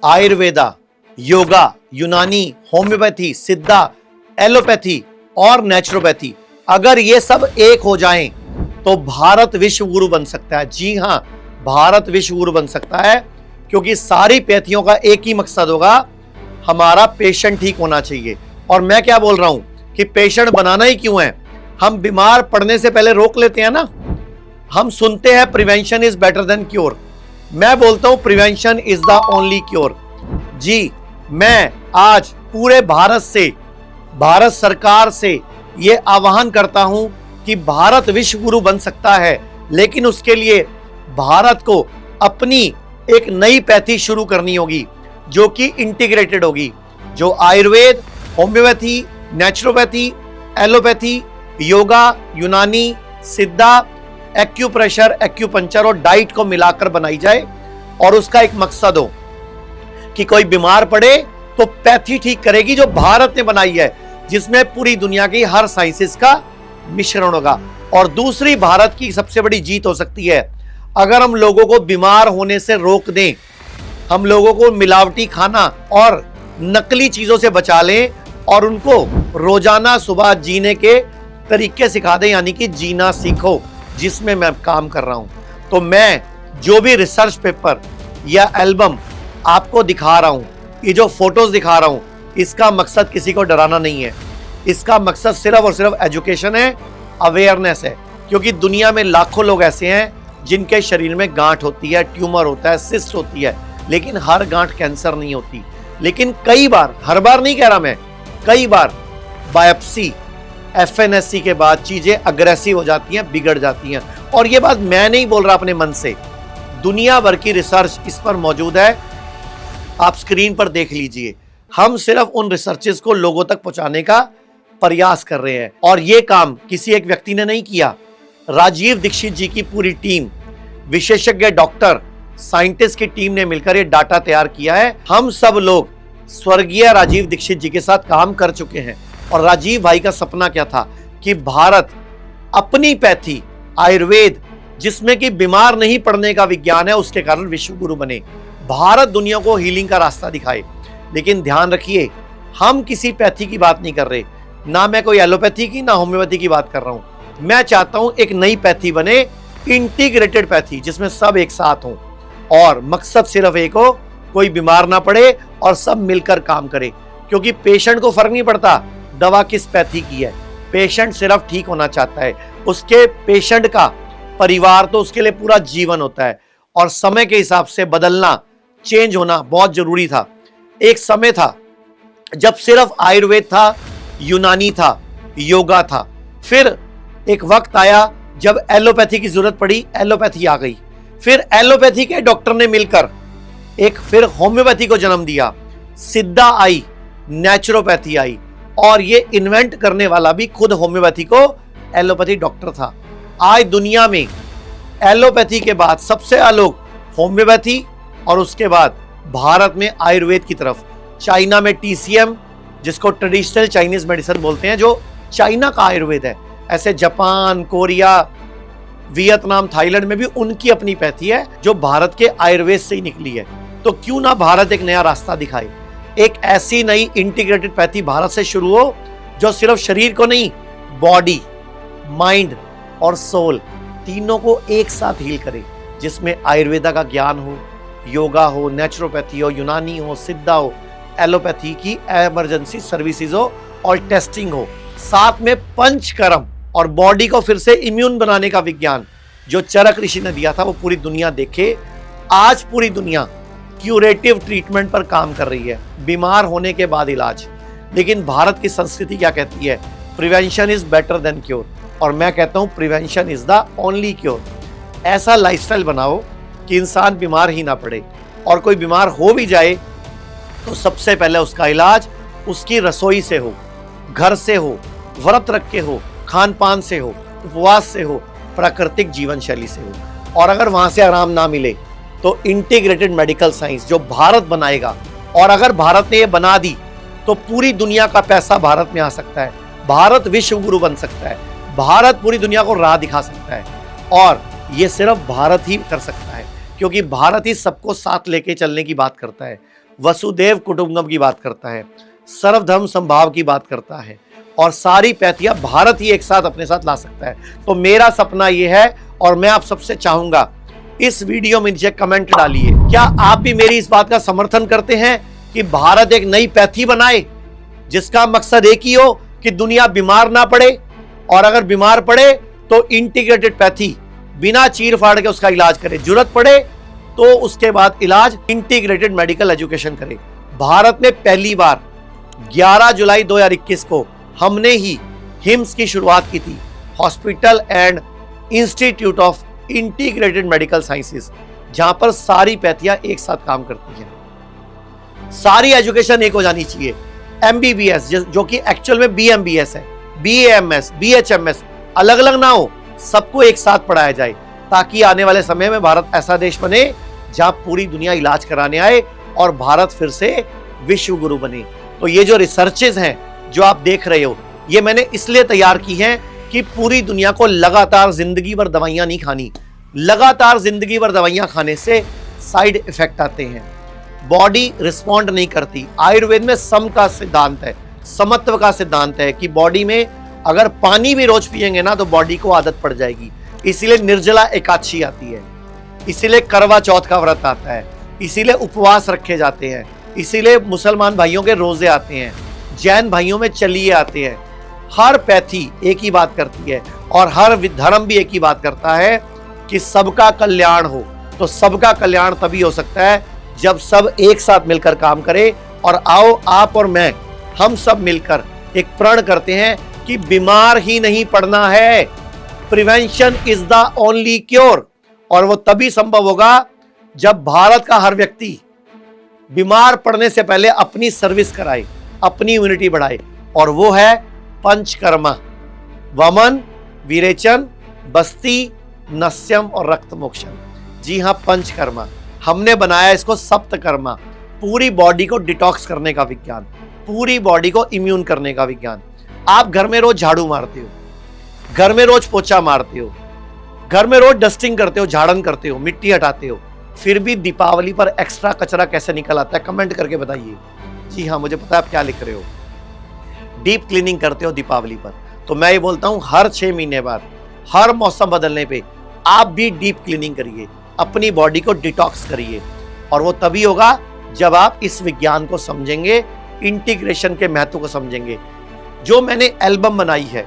आयुर्वेदा, योगा, यूनानी, होम्योपैथी, सिद्धा, एलोपैथी और नेचुरोपैथी, अगर ये सब एक हो जाएं तो भारत विश्व गुरु बन सकता है। जी हां, भारत विश्व गुरु बन सकता है, क्योंकि सारी पैथियों का एक ही मकसद होगा, हमारा पेशेंट ठीक होना चाहिए। और मैं क्या बोल रहा हूं कि पेशेंट बनाना ही क्यों है, हम बीमार पड़ने से पहले रोक लेते हैं ना। हम सुनते हैं prevention is better than cure, मैं बोलता हूं prevention is the only cure. जी, मैं आज पूरे भारत से, भारत सरकार से यह आह्वान करता हूं कि भारत विश्व गुरु बन सकता है, लेकिन उसके लिए भारत को अपनी एक नई पैथी शुरू करनी होगी जो कि इंटीग्रेटेड होगी, जो Ayurveda, homeopathy, naturopathy, allopathy, yoga, यूनानी, सिद्धा, एक्यूप्रेशर, एक्यूपंक्चर और डाइट को मिलाकर बनाई जाए। और उसका एक मकसद हो कि कोई बीमार पड़े तो पैथी ठीक करेगी जो भारत ने बनाई है, जिसमें पूरी दुनिया की हर साइंसेस का मिश्रण होगा। और दूसरी भारत की सबसे बड़ी जीत हो सकती है अगर हम लोगों को बीमार होने से रोक दें, हम लोगों को मिलावटी खाना और नकली चीजों से बचा लें और उनको रोजाना सुबह जीने के तरीके सिखा दें, यानी कि जीना सीखो, जिसमें मैं काम कर रहा हूं। तो मैं जो भी रिसर्च पेपर या एल्बम आपको दिखा रहा हूं, ये जो फोटोज दिखा रहा हूं, इसका मकसद किसी को डराना नहीं है। इसका मकसद सिर्फ और सिर्फ एजुकेशन है, अवेयरनेस है। क्योंकि दुनिया में लाखों लोग ऐसे हैं जिनके शरीर में गांठ होती है, ट्यूमर होता है, सिस्ट होती है, लेकिन हर गांठ कैंसर नहीं होती। लेकिन कई बार, हर बार नहीं कह रहा मैं, कई बार बायोप्सी, एफएनएससी के बाद चीजें अग्रेसिव हो जाती हैं, बिगड़ जाती हैं। और ये बात मैं नहीं बोल रहा अपने मन से, दुनिया भर की रिसर्च इस पर मौजूद है, आप स्क्रीन पर देख लीजिए। हम सिर्फ उन रिसर्चेस को लोगों तक पहुंचाने का प्रयास कर रहे हैं, और ये काम किसी एक व्यक्ति ने नहीं किया। राजीव दीक्षित जी की पूरी टीम, विशेषज्ञ डॉक्टर, साइंटिस्ट की टीम ने मिलकर ये डाटा तैयार किया है। हम सब लोग स्वर्गीय राजीव दीक्षित जी के साथ काम कर चुके हैं। और राजीव भाई का सपना क्या था कि भारत अपनी पैथी, आयुर्वेद, जिसमें कि बीमार नहीं पड़ने का विज्ञान है, उसके कारण विश्व गुरु बने, भारत दुनिया को हीलिंग का रास्ता दिखाए। लेकिन ध्यान रखिए, हम किसी पैथी की बात नहीं कर रहे, ना मैं कोई एलोपैथी की ना होम्योपैथी की बात कर रहा हूं। मैं चाहता हूं एक नई पैथी बने, इंटीग्रेटेड पैथी, जिसमें सब एक साथ हों और मकसद सिर्फ एक हो, कोई बीमार ना पड़े और सब मिलकर काम करे। क्योंकि पेशेंट को फर्क नहीं पड़ता दवा किस पैथी की है, पेशेंट सिर्फ ठीक होना चाहता है। उसके पेशेंट का परिवार तो उसके लिए पूरा जीवन होता है, और समय के हिसाब से बदलना, चेंज होना बहुत जरूरी था। एक समय था जब सिर्फ आयुर्वेद था, यूनानी था, योगा था। फिर एक वक्त आया जब एलोपैथी की जरूरत पड़ी, एलोपैथी आ गई। फिर एलोपैथी के डॉक्टर ने मिलकर एक फिर होम्योपैथी को जन्म दिया, सिद्धा आई, नेचुरोपैथी आई, और ये इन्वेंट करने वाला भी खुद होम्योपैथी को एलोपैथी डॉक्टर था। आज दुनिया में एलोपैथी के बाद सबसे ज्यादा लोग होम्योपैथी और उसके बाद भारत में आयुर्वेद की तरफ, चाइना में टीसीएम, जिसको ट्रेडिशनल चाइनीज मेडिसिन बोलते हैं, जो चाइना का आयुर्वेद है, ऐसे जापान, कोरिया, वियतनाम, थाईलैंड में भी उनकी अपनी पैथी है जो भारत के आयुर्वेद से ही निकली है। तो क्यों ना भारत एक नया रास्ता दिखाए, एक ऐसी नई इंटीग्रेटेड पैथी भारत से शुरू हो जो सिर्फ शरीर को नहीं, बॉडी, माइंड और सोल तीनों को एक साथ हील करे, जिसमें आयुर्वेदा का ज्ञान हो, योगा हो, नेचुरोपैथी हो, यूनानी हो, सिद्धा हो, एलोपैथी की इमरजेंसी सर्विसेज हो और टेस्टिंग हो, साथ में पंचकर्म और बॉडी को फिर से इम्यून बनाने का विज्ञान जो चरक ऋषि ने दिया था, वो पूरी दुनिया देखे। आज पूरी दुनिया क्यूरेटिव ट्रीटमेंट पर काम कर रही है, बीमार होने के बाद इलाज। लेकिन भारत की संस्कृति क्या कहती है, prevention is better than cure. और मैं कहता हूं prevention is the only cure. ऐसा लाइफस्टाइल बनाओ कि इंसान बीमार ही ना पड़े, और कोई बीमार हो भी जाए तो सबसे पहले उसका इलाज उसकी रसोई से हो, घर से हो, व्रत रख के हो, खान पान से हो, उपवास से हो, प्राकृतिक जीवन शैली से हो। और अगर वहां से आराम ना मिले तो इंटीग्रेटेड मेडिकल साइंस जो भारत बनाएगा, और अगर भारत ने ये बना दी तो पूरी दुनिया का पैसा भारत में आ सकता है, भारत विश्व गुरु बन सकता है, भारत पूरी दुनिया को राह दिखा सकता है। और ये सिर्फ भारत ही कर सकता है, क्योंकि भारत ही सबको साथ लेके चलने की बात करता है। वसुदेव कुटुंबकम की बात करता है, सर्वधर्म संभाव की बात करता है, और सारी पैथियां भारत ही एक साथ अपने साथ ला सकता है। तो मेरा सपना यह है, और मैं आप सबसे चाहूंगा इस वीडियो में नीचे कमेंट डालिए, क्या आप भी मेरी इस बात का समर्थन करते हैं कि भारत एक नई पैथी बनाए जिसका मकसद एक ही हो कि दुनिया बीमार ना पड़े, और अगर बीमार पड़े तो इंटीग्रेटेड पैथी बिना चीर फाड़ के उसका इलाज करे, जरूरत पड़े तो उसके बाद इलाज इंटीग्रेटेड मेडिकल एजुकेशन करे। भारत में पहली बार 11 जुलाई 2021 को हमने ही हिम्स की शुरुआत की थी, hospital and institute of integrated medical sciences, जहां पर सारी पैथियां एक साथ काम करती हैं। सारी एजुकेशन एक हो जानी चाहिए। एमबीबीएस जो कि एक्चुअल में बीएमबीएस है, बीएएमएस, बीएचएमएस अलग अलग ना हो, सबको एक साथ पढ़ाया जाए, ताकि आने वाले समय में भारत ऐसा देश बने जहां पूरी दुनिया इलाज कराने आए और भारत फिर से विश्व गुरु बने। तो ये जो रिसर्चेज हैं जो आप देख रहे हो, ये मैंने इसलिए तैयार की हैं कि पूरी दुनिया को लगातार जिंदगी भर दवाइयां नहीं खानी। लगातार जिंदगी भर दवाइयां खाने से साइड इफेक्ट आते हैं, बॉडी रिस्पॉन्ड नहीं करती। आयुर्वेद में सम का सिद्धांत है, समत्व का सिद्धांत है कि बॉडी में अगर पानी भी रोज पिएंगे ना तो बॉडी को आदत पड़ जाएगी। इसीलिए निर्जला एकादशी आती है, इसीलिए करवा चौथ का व्रत आता है, इसीलिए उपवास रखे जाते हैं, इसीलिए मुसलमान भाइयों के रोजे आते हैं, जैन भाइयों में चलिए आते हैं। हर पैथी एक ही बात करती है और हर धर्म भी एक ही बात करता है कि सबका कल्याण हो। तो सबका कल्याण तभी हो सकता है जब सब एक साथ मिलकर काम करें। और आओ आप और मैं, हम सब मिलकर एक प्रण करते हैं कि बीमार ही नहीं पड़ना है, prevention is the only cure. और वो तभी संभव होगा जब भारत का हर व्यक्ति बीमार पड़ने से पहले अपनी सर्विस कराए, अपनी इम्यूनिटी बढ़ाए, और वो है पंचकर्मा, वमन, विरेचन, बस्ती, नस्यम और रक्त मोक्षण। जी हाँ, पंचकर्मा। हमने बनाया इसको सप्तकर्मा, पूरी बॉडी को डिटॉक्स करने का विज्ञान, पूरी बॉडी को इम्यून करने का विज्ञान। आप घर में रोज झाड़ू मारते हो, घर में रोज पोछा मारते हो, घर में रोज डस्टिंग करते हो, झाड़न करते हो, मिट्टी हटाते हो, फिर भी दीपावली पर एक्स्ट्रा कचरा कैसे निकल आता है? कमेंट करके बताइए। जी हाँ, मुझे पता है आप क्या लिख रहे हो। डीप क्लीनिंग करते हो दीपावली पर। तो मैं ये बोलता हूं हर 6 महीने बाद, हर मौसम बदलने पे आप भी डीप क्लीनिंग करिए, अपनी बॉडी को डिटॉक्स करिए। और वो तभी होगा जब आप इस विज्ञान को समझेंगे, इंटीग्रेशन के महत्व को समझेंगे। जो मैंने एल्बम बनाई है,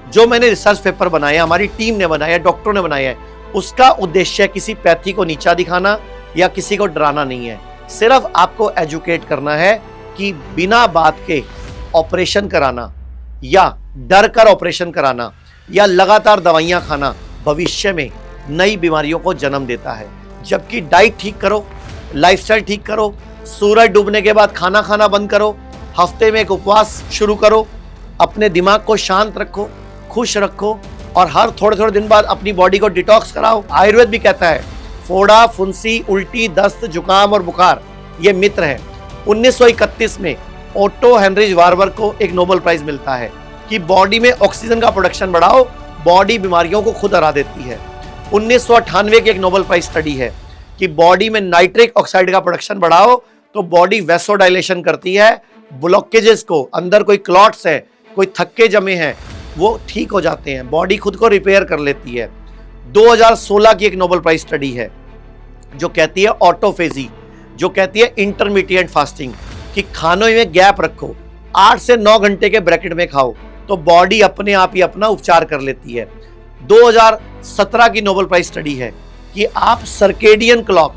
जो मैंने रिसर्च पेपर बनाया, हमारी टीम ने बनाया, डॉक्टरों ने बनाया है, उसका उद्देश्य किसी पैथी को नीचा दिखाना या किसी को डराना नहीं है। सिर्फ आपको एजुकेट करना है कि बिना बात के ऑपरेशन कराना या डर कर ऑपरेशन कराना या लगातार दवाइयां खाना भविष्य में नई बीमारियों को जन्म देता है। जबकि डाइट ठीक करो, लाइफस्टाइल ठीक करो, सूरज डूबने के बाद खाना खाना बंद करो, हफ्ते में एक उपवास शुरू करो, अपने दिमाग को शांत रखो, खुश रखो, और हर थोड़े दिन बाद अपनी बॉडी को डिटॉक्स कराओ। आयुर्वेद भी कहता है फोड़ा, फुंसी, उल्टी, दस्त, जुकाम और बुखार ये मित्र है। 1931 में ओटो हेनरिच वार्बर को एक नोबेल प्राइज मिलता है कि बॉडी में ऑक्सीजन का प्रोडक्शन बढ़ाओ, बॉडी बीमारियों को खुद हरा देती है। 1998 की एक नोबेल प्राइज स्टडी है कि बॉडी में नाइट्रिक ऑक्साइड का प्रोडक्शन बढ़ाओ तो बॉडी वेसोडाइलेशन करती है, ब्लॉकेजेस को, अंदर कोई क्लॉट्स है, कोई थक्के जमे हैं, वो ठीक हो जाते हैं, बॉडी खुद को रिपेयर कर लेती है। 2016 की एक नोबेल प्राइज स्टडी है जो कहती है ऑटोफेजी, जो कहती है इंटरमीडिएट फास्टिंग, कि खानों में गैप रखो, 8 से 9 घंटे के ब्रैकेट में खाओ तो बॉडी अपने आप ही अपना उपचार कर लेती है। 2017 की नोबेल प्राइज स्टडी है कि आप सर्केडियन क्लॉक,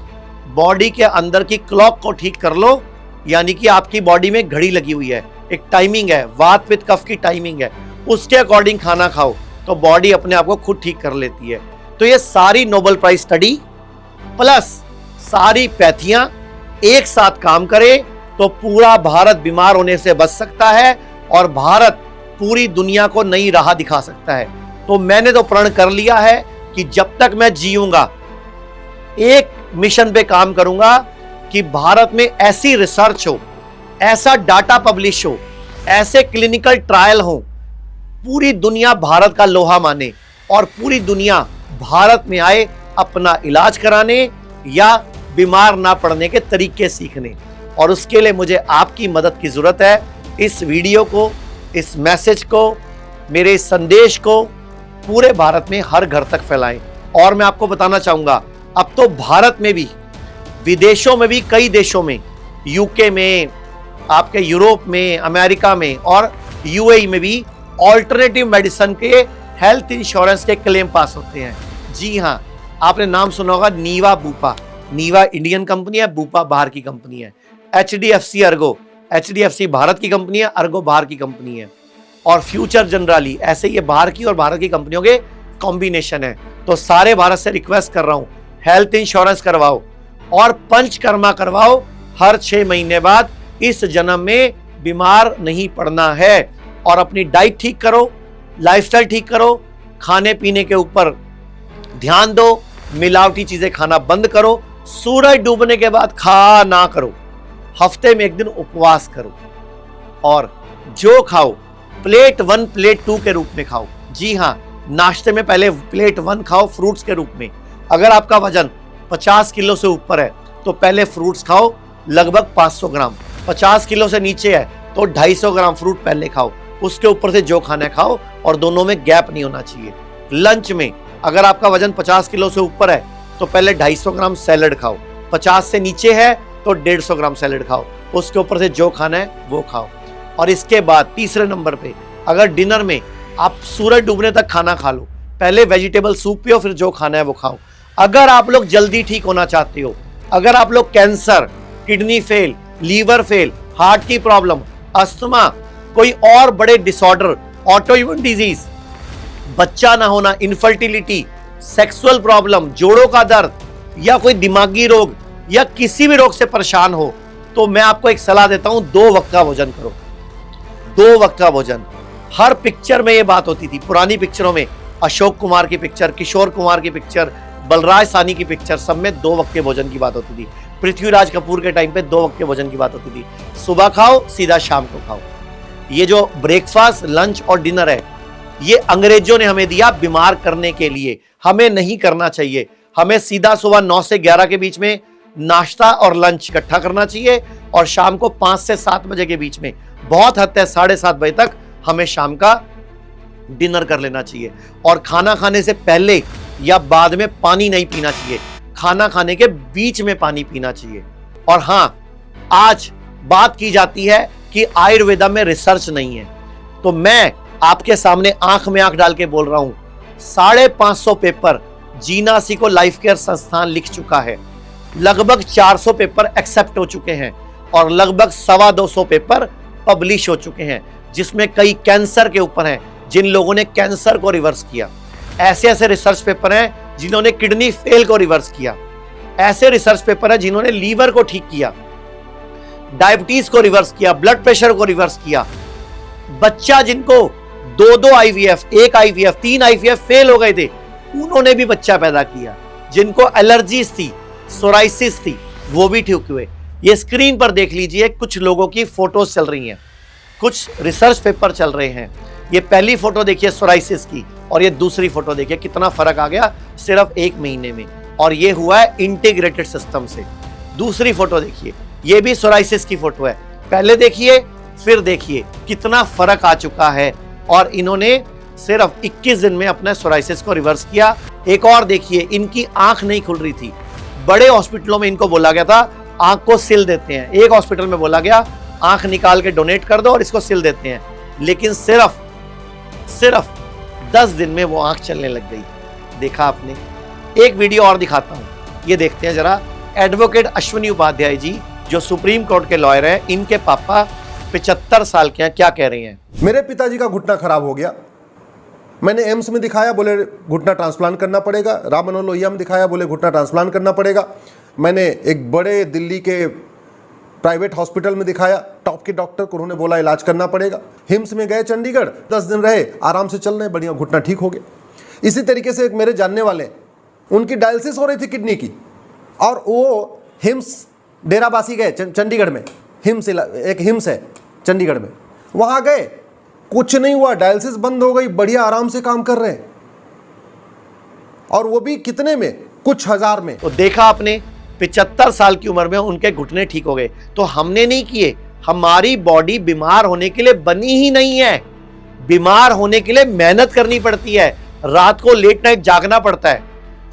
बॉडी के अंदर की क्लॉक को ठीक कर लो, यानी कि आपकी बॉडी में घड़ी लगी हुई है, एक टाइमिंग है, वात पित्त कफ की टाइमिंग है, उसके अकॉर्डिंग खाना खाओ तो बॉडी अपने आप को खुद ठीक कर लेती है। तो ये सारी नोबेल प्राइज स्टडी प्लस सारी पैथियां एक साथ काम करे तो पूरा भारत बीमार होने से बच सकता है और भारत पूरी दुनिया को नई राह दिखा सकता है। तो मैंने तो प्रण कर लिया है कि जब तक मैं जीऊंगा एक मिशन पे काम करूंगा कि भारत में ऐसी रिसर्च हो, ऐसा डाटा पब्लिश हो, ऐसे क्लिनिकल ट्रायल हो, पूरी दुनिया भारत का लोहा माने और पूरी दुनिया भारत में आए अपना इलाज कराने या बीमार ना पड़ने के तरीके सीखने। और उसके लिए मुझे आपकी मदद की जरूरत है। इस वीडियो को, इस मैसेज को, मेरे इस संदेश को पूरे भारत में हर घर तक फैलाएं। और मैं आपको बताना चाहूंगा, अब तो भारत में भी, विदेशों में भी, कई देशों में, यूके में, आपके यूरोप में, अमेरिका में और यूएई में भी ऑल्टरनेटिव मेडिसिन के हेल्थ इंश्योरेंस के क्लेम पास होते हैं। जी हां, आपने नाम सुना होगा नीवा बूपा। नीवा इंडियन कंपनी है, बूपा बाहर की कंपनी है। एचडीएफसी अर्गो, एचडीएफसी भारत की कंपनी है, अर्गो बाहर की कंपनी है। और फ्यूचर जनरली, ऐसे ये बाहर की और भारत की कंपनियों के कॉम्बिनेशन है। तो सारे भारत से रिक्वेस्ट कर रहा हूं, हेल्थ इंश्योरेंस करवाओ और पंचकर्मा करवाओ। हर 6 महीने बाद इस जन्म में बीमार नहीं पड़ना है। और अपनी डाइट ठीक करो, लाइफस्टाइल ठीक करो, खाने पीने के ऊपर ध्यान दो, मिलावटी चीजें खाना बंद करो, सूरज डूबने के बाद खा ना करो, हफ्ते में 1 दिन उपवास करो और जो खाओ प्लेट 1 प्लेट 2 के रूप में खाओ। जी हां, नाश्ते में पहले प्लेट 1 खाओ फ्रूट्स के रूप में। अगर आपका वजन 50 किलो से ऊपर है तो पहले फ्रूट्स खाओ लगभग 500 ग्राम। 50 किलो से नीचे है तो 250 ग्राम फ्रूट पहले खाओ, उसके ऊपर से जो खाना खाओ और दोनों में गैप नहीं होना चाहिए। लंच में अगर आपका वजन 50 किलो से ऊपर है तो पहले 250 ग्राम सैलड खाओ, 50 से नीचे है तो 150 ग्राम सैलड खाओ, उसके ऊपर से जो खाना है वो खाओ। और इसके बाद तीसरे नंबर पे, अगर डिनर में आप सूरज डूबने तक खाना खा लो, पहले वेजिटेबल सूप पियो, फिर जो खाना है वो खाओ। अगर आप लोग जल्दी ठीक होना चाहते हो, अगर आप लोग cancer, kidney fail, liver fail, heart की प्रॉब्लम, अस्थमा, कोई और बड़े डिसऑर्डर, ऑटो इम्यून डिजीज, बच्चा ना होना, इनफर्टिलिटी, सेक्सुअल प्रॉब्लम, जोड़ों का दर्द या कोई दिमागी रोग या किसी भी रोग से परेशान हो, तो मैं आपको एक सलाह देता हूं, 2 वक्त का भोजन करो। 2 वक्त का भोजन। हर पिक्चर में ये बात होती थी, पुरानी पिक्चरों में अशोक कुमार की पिक्चर, किशोर कुमार की पिक्चर, बलराज सानी की पिक्चर, सब में 2 वक्त के भोजन की बात होती थी। पृथ्वीराज कपूर के टाइम पे 2 वक्त के भोजन की बात होती थी। सुबह खाओ, सीधा शाम को खाओ। ये जो ब्रेकफास्ट, लंच और डिनर है, ये अंग्रेजों ने हमें दिया बीमार करने के लिए। हमें नहीं करना चाहिए। हमें सीधा सुबह 9 से 11 के बीच में नाश्ता और लंच इकट्ठा करना चाहिए और शाम को 5 से 7 बजे के बीच में, बहुत हद तक 7:30 बजे तक हमें शाम का डिनर कर लेना चाहिए। और खाना खाने से पहले या बाद में पानी नहीं पीना चाहिए, खाना खाने के बीच में पानी पीना चाहिए। और हां, आज बात की जाती है कि आयुर्वेदा में रिसर्च नहीं है, तो मैं आपके सामने आंख में आंख डाल के बोल रहा हूं, 550 पेपर जीना सीखो लाइफ केयर संस्थान लिख चुका है, लगभग 400 पेपर एक्सेप्ट हो चुके हैं और लगभग 225 पेपर पब्लिश हो चुके हैं, जिसमें कई कैंसर के ऊपर हैं, जिन लोगों ने कैंसर को रिवर्स किया। ऐसे ऐसे रिसर्च पेपर हैं जिन्होंने किडनी फेल को रिवर्स किया। ऐसे रिसर्च पेपर हैं जिन्होंने लीवर को ठीक किया, डायबिटीज को रिवर्स किया, ब्लड प्रेशर को रिवर्स किया। बच्चा जिनको 2 आईवीएफ, 1 आईवीएफ, 3 आईवीएफ फेल हो गए थे, उन्होंने भी बच्चा पैदा किया। जिनको एलर्जीज थी, सोराइसिस थी, वो भी ठीक हुए। ये स्क्रीन पर देख लीजिए, कुछ लोगों की फोटोज चल रही हैं, कुछ रिसर्च पेपर चल रहे हैं। ये पहली फोटो देखिए सोराइसिस की और ये दूसरी फोटो देखिए, कितना फर्क आ गया सिर्फ 1 महीने में। और ये हुआ है इंटीग्रेटेड सिस्टम से। दूसरी फोटो देखिए, ये भी सोराइसिस की फोटो है, पहले देखिए फिर देखिए, कितना फर्क आ चुका है। और इन्होंने सिर्फ 21 दिन में अपने सोराइसिस को रिवर्स किया। एक और देखिए, इनकी आंख नहीं खुल रही थी, बड़े हॉस्पिटलों में इनको बोला गया था आंख को सिल देते हैं। एक हॉस्पिटल में बोला गया आंख निकाल के डोनेट कर दो और इसको सिल देते हैं, लेकिन सिर्फ 10 दिन में वो आंख चलने लग गई। देखा आपने। एक वीडियो और दिखाता हूं, ये देखते हैं जरा। एडवोकेट अश्विनी उपाध्याय जी, जो सुप्रीम कोर्ट के लॉयर हैं, इनके पापा 75 साल के हैं, क्या कह रहे हैं। मेरे पिताजी का घुटना खराब हो गया, मैंने एम्स में दिखाया, बोले घुटना ट्रांसप्लांट करना पड़ेगा। राम मनोहर लोहिया में दिखाया, बोले घुटना ट्रांसप्लांट करना पड़ेगा। मैंने एक बड़े दिल्ली के प्राइवेट हॉस्पिटल में दिखाया, टॉप के डॉक्टर को, उन्होंने बोला इलाज करना पड़ेगा। हिम्स में गए चंडीगढ़, 10 दिन रहे, आराम से चल रहे, बढ़िया, घुटना ठीक हो गया। इसी तरीके से एक मेरे जानने वाले, उनकी डायलिसिस हो रही थी किडनी की, और वो हिम्स डेराबासी गए चंडीगढ़ में, हिम्स एक हिम्स है चंडीगढ़ में, वहाँ गए, कुछ नहीं हुआ, डायलिसिस बंद हो गई, बढ़िया आराम से काम कर रहे हैं, और वो भी कितने में, कुछ हजार में। तो देखा आपने, 75 साल की उम्र में उनके घुटने ठीक हो गए। तो हमने नहीं किए, हमारी बॉडी बीमार होने के लिए बनी ही नहीं है। बीमार होने के लिए मेहनत करनी पड़ती है, रात को लेट नाइट जागना पड़ता है,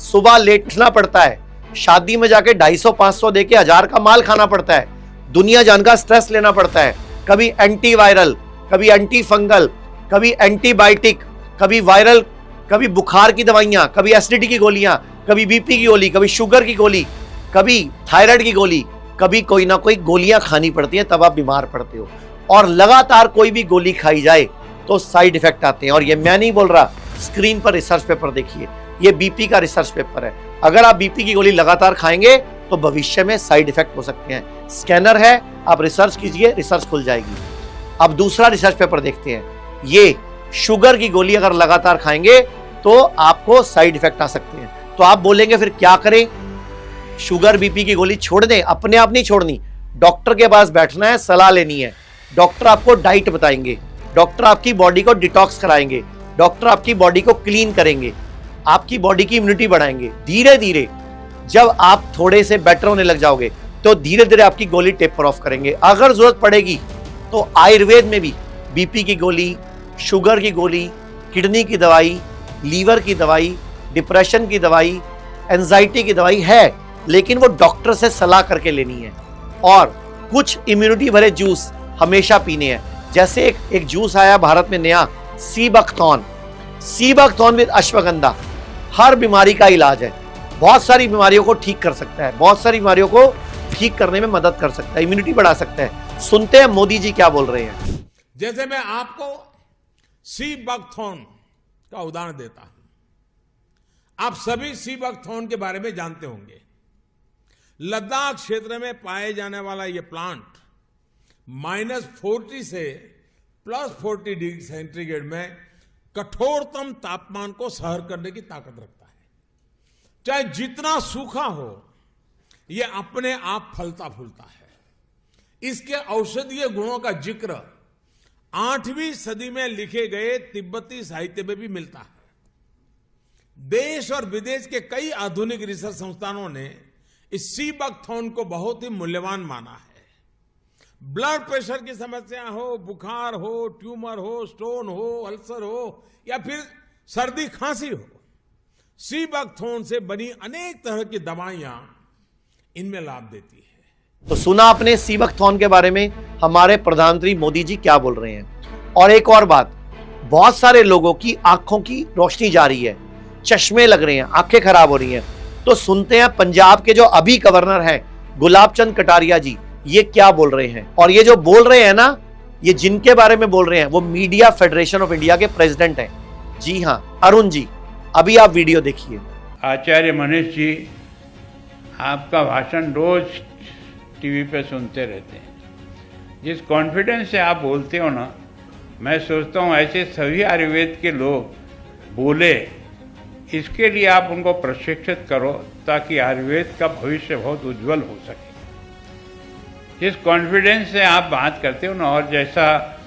सुबह लेटना पड़ता है, शादी में जाके 250-500 देके 1000 का माल खाना पड़ता है, दुनिया जान का स्ट्रेस लेना पड़ता है, कभी एंटीवायरल, कभी एंटी फंगल, कभी एंटीबायोटिक, कभी वायरल, कभी बुखार की दवाइयां, कभी एसिडिटी की गोलियां, कभी बीपी की गोली, कभी शुगर की गोली, कभी थायराइड की गोली, कभी कोई ना कोई गोलियां खानी पड़ती हैं, तब आप बीमार पड़ते हो। और लगातार कोई भी गोली खाई जाए तो साइड इफेक्ट आते हैं। और ये मैं नहीं बोल रहा, स्क्रीन पर रिसर्च पेपर देखिए, ये बीपी का रिसर्च पेपर है। अगर आप बीपी की गोली लगातार खाएंगे तो भविष्य में साइड इफेक्ट हो सकते हैं। स्कैनर है, आप रिसर्च कीजिए, रिसर्च खुल जाएगी। अब दूसरा रिसर्च पेपर देखते हैं। ये शुगर की गोली अगर लगातार खाएंगे तो आपको साइड इफेक्ट आ सकते हैं। तो आप बोलेंगे फिर क्या करें? शुगर बीपी की गोली छोड़ दें? अपने आप नहीं छोड़नी, डॉक्टर के पास बैठना है, सलाह लेनी है। डॉक्टर आपको डाइट बताएंगे, डॉक्टर आपकी बॉडी को डिटॉक्स कराएंगे, डॉक्टर आपकी बॉडी को क्लीन करेंगे, आपकी बॉडी की इम्यूनिटी बढ़ाएंगे। धीरे धीरे जब आप थोड़े से बेटर होने लग जाओगे तो धीरे धीरे आपकी गोली टेपर ऑफ करेंगे। अगर जरूरत पड़ेगी तो आयुर्वेद में भी बीपी की गोली, शुगर की गोली, किडनी की दवाई, लीवर की दवाई, डिप्रेशन की दवाई, एंजाइटी की दवाई है, लेकिन वो डॉक्टर से सलाह करके लेनी है। और कुछ इम्यूनिटी भरे जूस हमेशा पीने हैं। जैसे एक जूस आया भारत में नया, सीबकथॉर्न विद अश्वगंधा, हर बीमारी का इलाज है, बहुत सारी बीमारियों को ठीक कर सकता है, बहुत सारी बीमारियों को ठीक करने में मदद कर सकता है, इम्यूनिटी बढ़ा सकता है। सुनते हैं मोदी जी क्या बोल रहे हैं। जैसे मैं आपको सीबकथॉर्न का उदाहरण देता हूं। आप सभी सीबकथॉर्न के बारे में जानते होंगे। लद्दाख क्षेत्र में पाए जाने वाला यह प्लांट -40 से +40 डिग्री सेंटीग्रेड में कठोरतम तापमान को सहन करने की ताकत रखता है। चाहे जितना सूखा हो, यह अपने आप फलता फूलता है। इसके औषधीय गुणों का जिक्र 8वीं सदी में लिखे गए तिब्बती साहित्य में भी मिलता है। देश और विदेश के कई आधुनिक रिसर्च संस्थानों ने इस सीबकथॉर्न को बहुत ही मूल्यवान माना है। ब्लड प्रेशर की समस्या हो, बुखार हो, ट्यूमर हो, स्टोन हो, अल्सर हो या फिर सर्दी खांसी हो, सीबकथॉर्न से बनी अनेक तरह की दवाइयां इनमें लाभ देती है। तो सुना आपने सीबकथॉर्न के बारे में हमारे प्रधानमंत्री मोदी जी क्या बोल रहे हैं। और एक और बात, बहुत सारे लोगों की आंखों की रोशनी जा रही है, चश्मे लग रहे हैं, आंखें खराब हो रही हैं। तो सुनते हैं पंजाब के जो अभी गवर्नर हैं गुलाब चंद कटारिया जी, ये क्या बोल रहे हैं। और ये जो बोल रहे हैं ना, ये जिनके बारे में बोल रहे हैं वो मीडिया फेडरेशन ऑफ इंडिया के प्रेसिडेंट हैं। जी हाँ, अरुण जी, अभी आप वीडियो देखिए। आचार्य मनीष जी, आपका भाषण रोज टीवी पे सुनते रहते हैं। जिस कॉन्फिडेंस से आप बोलते हो ना, मैं सोचता हूँ ऐसे सभी आयुर्वेद के लोग बोले। इसके लिए आप उनको प्रशिक्षित करो ताकि आयुर्वेद का भविष्य बहुत उज्जवल हो सके। जिस कॉन्फिडेंस से आप बात करते हो ना, और जैसा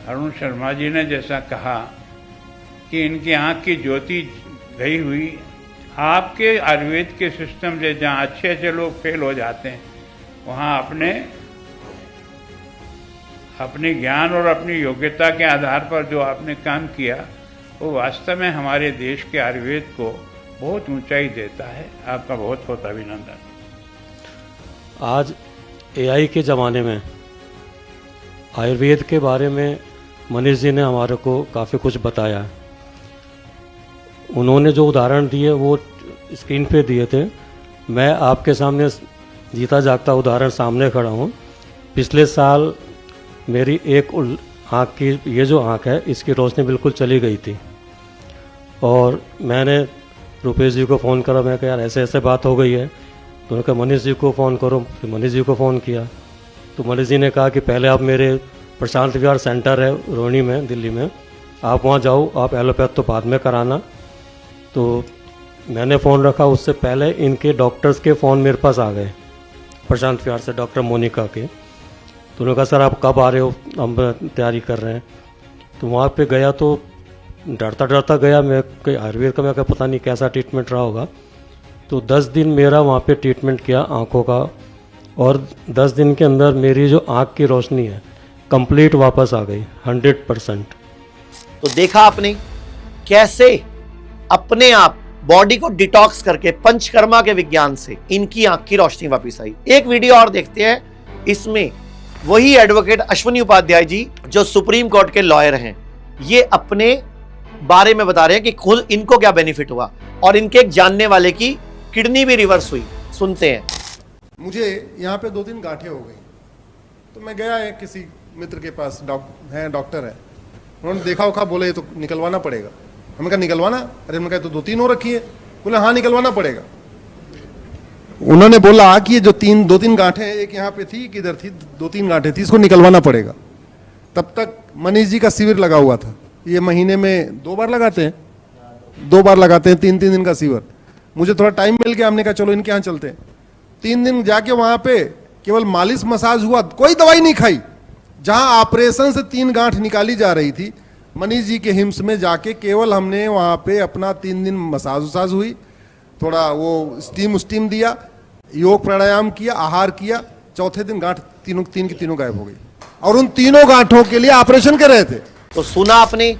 अरुण शर्मा जी ने जैसा कहा कि इनकी आंख की ज्योति गई हुई, आपके आयुर्वेद के सिस्टम से जहाँ अच्छे अच्छे लोग फेल हो जाते हैं, वहाँ अपने ज्ञान और अपनी योग्यता के आधार पर जो आपने काम किया, वो वास्तव में हमारे देश के आयुर्वेद को बहुत ऊंचाई देता है। आपका बहुत बहुत अभिनंदन। आज एआई के ज़माने में आयुर्वेद के बारे में मनीष जी ने हमारे को काफ़ी कुछ बताया। उन्होंने जो उदाहरण दिए वो स्क्रीन पे दिए थे। मैं आपके सामने जीता जागता उदाहरण सामने खड़ा हूँ। पिछले साल मेरी एक आँख की, ये जो आँख है, इसकी रोशनी बिल्कुल चली गई थी और मैंने रुपेश जी को फ़ोन करा। मैं कहा यार ऐसे ऐसे बात हो गई है। तो उन्होंने कहा मनीष जी को फ़ोन करो। फिर मनीष जी को फ़ोन किया तो मनीष जी ने कहा कि पहले आप मेरे प्रशांत विहार सेंटर है रोहिणी में, दिल्ली में, आप वहाँ जाओ, आप एलोपैथ तो बाद में कराना। तो मैंने फ़ोन रखा, उससे पहले इनके डॉक्टर्स के फ़ोन मेरे पास आ गए, प्रशांत विहार से डॉक्टर मोनिका के। तो उन्होंने कहा सर आप कब आ रहे हो, हम तैयारी कर रहे हैं। तो वहाँ पे गया तो डरता डरता गया मैं कि आयुर्वेद का, मैं कहा पता नहीं कैसा ट्रीटमेंट रहा होगा। तो 10 दिन मेरा वहाँ पे ट्रीटमेंट किया आँखों का, और 10 दिन के अंदर मेरी जो आँख की रोशनी है कंप्लीट वापस आ गई 100%। तो देखा आपने कैसे अपने आप बॉडी को डिटॉक्स करके पंचकर्मा के विज्ञान से इनकी आंख की रोशनी वापस आई। एक वीडियो और देखते हैं, इसमें वही एडवोकेट अश्विनी उपाध्याय जी जो सुप्रीम कोर्ट के लॉयर हैं, ये अपने बारे में बता रहे हैं कि खुद इनको क्या बेनिफिट हुआ और इनके एक जानने वाले की किडनी भी रिवर्स हुई। सुनते हैं। मुझे यहाँ पे 2-3 गांठें हो गई, तो मैं गया है किसी मित्र के पास, डॉक्टर है, उन्होंने देखा उखा, बोले ये तो निकलवाना पड़ेगा। हमने कहा निकलवाना? अरे मैंने कहा तो 2-3 हो रखी है। बोले हाँ निकलवाना पड़ेगा। उन्होंने बोला कि ये जो 2-3 गांठें, एक यहाँ पे थी, किधर थी, 2-3 गांठें थी, इसको निकलवाना पड़ेगा। तब तक मनीष जी का शिविर लगा हुआ था, ये महीने में 2 बार लगाते हैं, 2 बार लगाते हैं, 3-3 दिन का शिविर। मुझे थोड़ा टाइम मिल गया, हमने कहा चलो इनके यहाँ चलते हैं। 3 दिन जाके वहां पे केवल मालिश मसाज हुआ, कोई दवाई नहीं खाई। जहां ऑपरेशन से 3 गांठ निकाली जा रही थी, मनीष जी के हिम्स में जाके केवल हमने वहां पे अपना 3 दिन मसाज वसाज हुई, थोड़ा वो स्टीम दिया, योग प्राणायाम किया, आहार किया। चौथे दिन गांठ तीन की तीनों गायब हो गई, और उन तीनों गांठों के लिए ऑपरेशन कर रहे थे। तो सुना आपने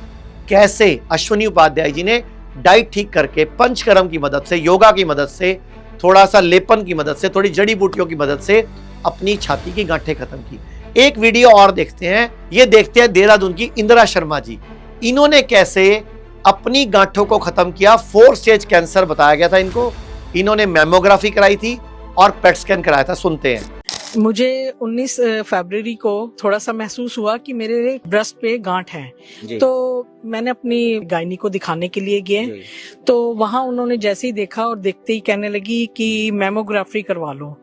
कैसे अश्विनी उपाध्याय जी ने डाइट ठीक करके पंचकर्म की मदद से, योगा की मदद से, थोड़ा सा लेपन की मदद से, थोड़ी जड़ी बूटियों की मदद से अपनी छाती की गांठें खत्म की। एक वीडियो और देखते हैं, ये देखते हैं देहरादून की इंदिरा शर्मा जी, इन्होंने कैसे अपनी गांठों को खत्म किया। 4 स्टेज कैंसर बताया गया था इनको, इन्होंने मैमोग्राफी कराई थी और पेट स्कैन कराया था। सुनते हैं। मुझे 19 फरवरी को थोड़ा सा महसूस हुआ कि मेरे ब्रेस्ट पे गांठ है, तो मैंने अपनी गायनी को दिखाने के लिए गए, तो वहां उन्होंने जैसे ही देखा और देखते ही कहने लगी कि मैमोग्राफी करवा लो।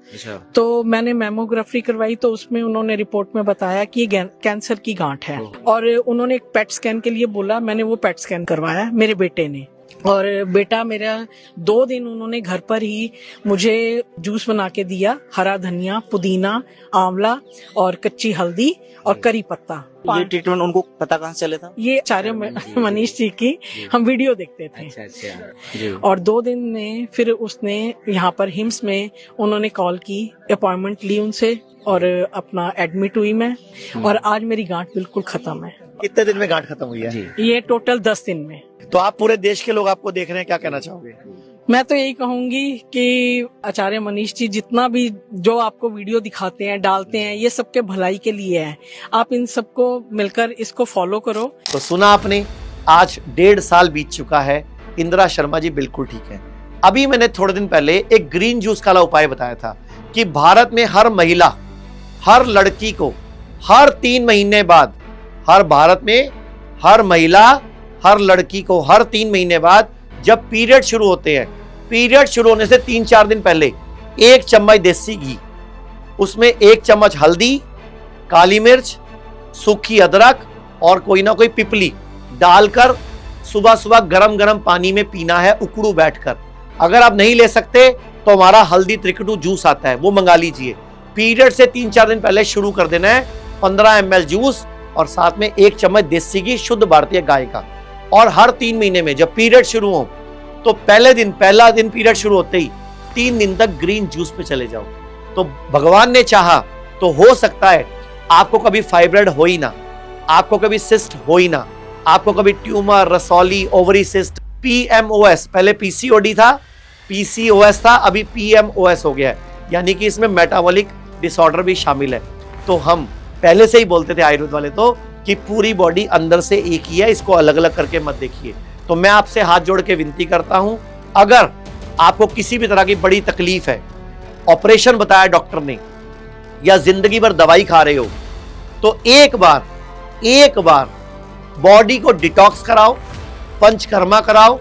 तो मैंने मैमोग्राफी करवाई, तो उसमें उन्होंने रिपोर्ट में बताया कि ये कैंसर की गांठ है, और उन्होंने एक पेट स्कैन के लिए बोला। मैंने वो पेट स्कैन करवाया मेरे बेटे ने, और बेटा मेरा 2 दिन उन्होंने घर पर ही मुझे जूस बना के दिया, हरा धनिया, पुदीना, आंवला और कच्ची हल्दी और करी पत्ता। ये ट्रीटमेंट उनको पता कहाँ से चले था? ये आचार्य मनीष जी की हम वीडियो देखते थे। अच्छा। और 2 दिन में फिर उसने यहाँ पर हिम्स में उन्होंने कॉल की, अपॉइंटमेंट ली उनसे, और अपना एडमिट हुई मैं, और आज मेरी गांठ बिल्कुल खत्म है। कितने दिन में गांठ खत्म हुई है? ये टोटल 10 दिन में। तो आप पूरे देश के लोग आपको देख रहे हैं, क्या कहना चाहोगे? मैं तो यही कहूंगी कि आचार्य मनीष जी जितना भी जो आपको वीडियो दिखाते हैं, डालते हैं, ये सबके भलाई के लिए है। आप इन सबको मिलकर इसको फॉलो करो। तो सुना आपने, आज 1.5 साल बीत चुका है, इंदिरा शर्मा जी बिल्कुल ठीक है। अभी मैंने थोड़े दिन पहले एक ग्रीन जूस का उपाय बताया था कि भारत में हर महिला, हर लड़की को हर 3 महीने बाद, भारत में हर महिला, हर लड़की को हर 3 महीने बाद जब पीरियड शुरू होते हैं, पीरियड शुरू होने से 3-4 दिन पहले 1 चम्मच देसी घी, उसमें 1 चम्मच हल्दी, काली मिर्च, सूखी अदरक और कोई ना कोई पिपली डालकर सुबह सुबह गरम गरम पानी में पीना है, उकड़ू बैठकर। अगर आप नहीं ले सकते तो हमारा हल्दी त्रिकटू जूस आता है, वो मंगा लीजिए। पीरियड से 3-4 दिन पहले शुरू कर देना है। 15 ml जूस और साथ में 1 चम्मच देसी घी, शुद्ध भारतीय गाय का। और हर 3 महीने में जब पीरियड शुरू हो तो पहला दिन पीरियड शुरू होते ही 3 दिन तक ग्रीन जूस पे चले जाओ। तो भगवान ने चाहा तो हो सकता है आपको कभी फाइब्रॉइड हो ही ना, आपको कभी सिस्ट हो ही ना, आपको कभी ट्यूमर, रसौली, ओवरी सिस्ट, PMOS, पहले PCOD था, PCOS था, अभी PMOS हो गया है, यानी कि इसमें मेटाबॉलिक डिसऑर्डर भी शामिल है। तो हम पहले से ही बोलते थे आयुर्वेद वाले तो कि पूरी बॉडी अंदर से एक ही है, इसको अलग अलग करके मत देखिए। तो मैं आपसे हाथ जोड़ के विनती करता हूं, अगर आपको किसी भी तरह की बड़ी तकलीफ है, ऑपरेशन बताया डॉक्टर ने, या जिंदगी भर दवाई खा रहे हो, तो एक बार बॉडी को डिटॉक्स कराओ, पंचकर्मा कराओ,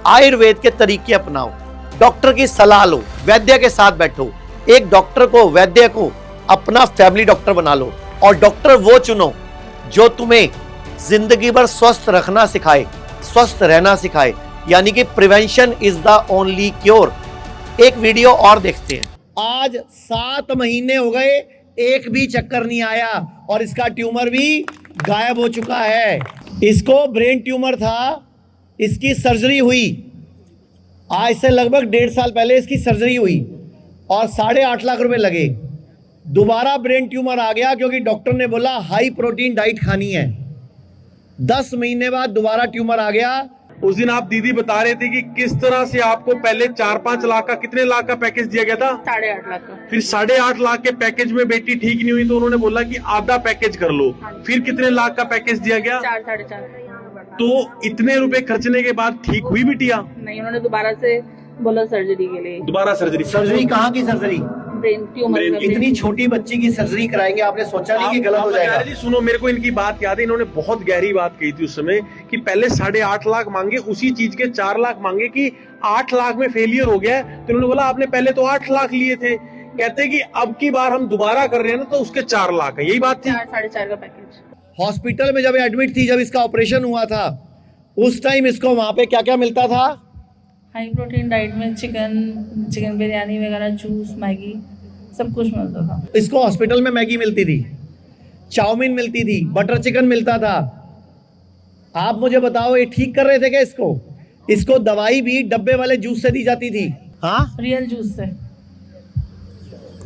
आयुर्वेद के तरीके अपनाओ, डॉक्टर की सलाह लो, वैद्य के साथ बैठो, एक डॉक्टर को, वैद्य को अपना फैमिली डॉक्टर बना लो, और डॉक्टर वो चुनो जो तुम्हें जिंदगी भर स्वस्थ रखना सिखाए, स्वस्थ रहना सिखाए, यानी कि prevention is the only cure. एक वीडियो और देखते हैं। आज 7 महीने हो गए, एक भी चक्कर नहीं आया और इसका ट्यूमर भी गायब हो चुका है। इसको ब्रेन ट्यूमर था, इसकी सर्जरी हुई, आज से लगभग 1.5 साल पहले इसकी सर्जरी हुई और 8.5 लाख रुपए लगे। दोबारा ब्रेन ट्यूमर आ गया क्योंकि डॉक्टर ने बोला हाई प्रोटीन डाइट खानी है। 10 महीने बाद दोबारा ट्यूमर आ गया। उस दिन आप दीदी बता रहे थे कि किस तरह से आपको पहले 4-5 लाख का, कितने लाख का पैकेज दिया गया था? 8.5 लाख का। फिर 8.5 लाख के पैकेज में बेटी ठीक नहीं हुई तो उन्होंने बोला कि आधा पैकेज कर लो। फिर कितने लाख का पैकेज दिया गया? 4-4.5। तो इतने रुपए खर्चने के बाद ठीक हुई बिटिया? नहीं, उन्होंने दोबारा से बोला सर्जरी के लिए। दोबारा सर्जरी? सर्जरी कहाँ की सर्जरी? Brain tumour. इतनी छोटी बच्ची की सर्जरी कराएंगे, आपने सोचा नहीं कि गलत हो जाएगा? जी सुनो, मेरे को इनकी बात याद है, इन्होंने बहुत गहरी बात कही थी उस समय कि पहले 8.5 लाख मांगे, उसी चीज के 4 लाख मांगे कि 8 लाख में फेलियर हो गया है। तो उन्होंने बोला आपने पहले तो 8 लाख लिए थे, कहते कि अब की बार हम दोबारा कर रहे हैं ना तो उसके 4 लाख है। यही बात थी? 4-4.5 का पैकेज। हॉस्पिटल में जब एडमिट थी, जब इसका ऑपरेशन हुआ था, उस टाइम इसको वहां पे क्या क्या मिलता था? हाई प्रोटीन डाइट में चिकन बिरयानी वगैरह, जूस, मैगी, सब कुछ मिलता था। इसको हॉस्पिटल में मैगी मिलती थी, चाउमीन मिलती थी, बटर चिकन मिलता था। आप मुझे बताओ ये ठीक कर रहे थे क्या इसको? इसको दवाई भी डब्बे वाले जूस से दी जाती थी। हाँ, रियल जूस से।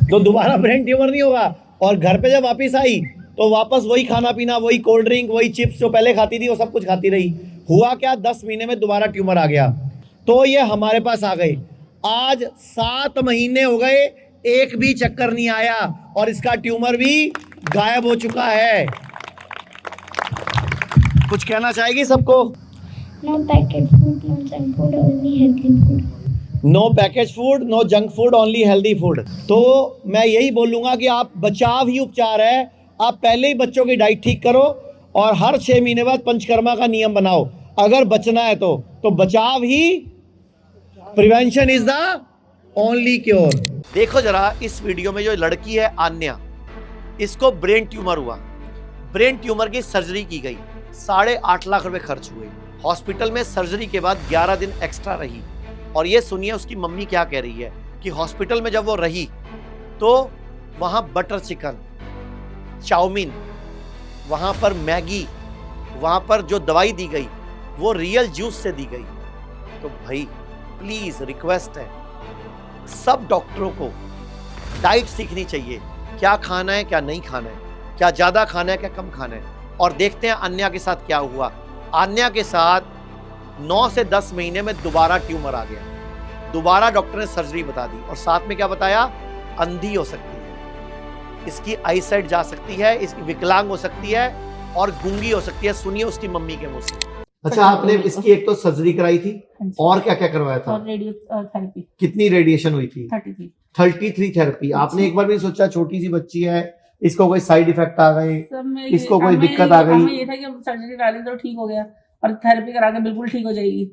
तो दोबारा ब्रेन ट्यूमर नहीं होगा। और घर पे जब वापस आई तो वापस वही खाना पीना, वही कोल्ड ड्रिंक, वही चिप्स जो पहले खाती थी वो सब कुछ खाती रही। हुआ क्या, 10 महीने में दोबारा ट्यूमर आ गया। तो ये हमारे पास आ गए। आज 7 महीने हो गए, एक भी चक्कर नहीं आया और इसका ट्यूमर भी गायब हो चुका है। कुछ कहना चाहेगी सबको? No packet food, no junk food, only healthy food. No package food, no junk food, only healthy food. तो मैं यही बोलूंगा कि आप, बचाव ही उपचार है। आप पहले ही बच्चों की डाइट ठीक करो और हर 6 महीने बाद पंचकर्मा का नियम बनाओ। अगर बचना है तो बचाव ही, prevention is the only cure. देखो जरा इस वीडियो में जो लड़की है आन्या, इसको ब्रेन ट्यूमर हुआ। ब्रेन ट्यूमर की सर्जरी की गई, 8.5 लाख रुपए खर्च हुए। हॉस्पिटल में सर्जरी के बाद 11 दिन एक्स्ट्रा रही। और ये सुनिए उसकी मम्मी क्या कह रही है कि हॉस्पिटल में जब वो रही तो वहां बटर चिकन, चाउमीन, वहां पर मैगी, वहां पर जो दवाई दी गई वो रियल जूस से दी गई। तो भाई प्लीज रिक्वेस्ट है, सब डॉक्टरों को डाइट सीखनी चाहिए, क्या खाना है क्या नहीं खाना है, क्या ज्यादा खाना है क्या कम खाना है। और देखते हैं अन्या के साथ क्या हुआ। अन्या के साथ 9 से 10 महीने में दोबारा ट्यूमर आ गया। दोबारा डॉक्टर ने सर्जरी बता दी और साथ में क्या बताया, अंधी हो सकती है, इसकी आई साइट जा सकती है, इसकी विकलांग हो सकती है और गूंगी हो सकती है। सुनिए उसकी मम्मी के मुंह से। अच्छा, आपने इसकी एक तो सर्जरी कराई थी और क्या क्या करवाया था? रेडियोथेरेपी। कितनी रेडिएशन हुई थी? 33 थेरेपी। आपने एक बार भी सोचा छोटी सी बच्ची है, इसको कोई साइड इफेक्ट आ गए, इसको कोई दिक्कत आ गई? ये था कि सर्जरी करा ली तो ठीक हो गया और थेरेपी करा के बिल्कुल ठीक हो जाएगी।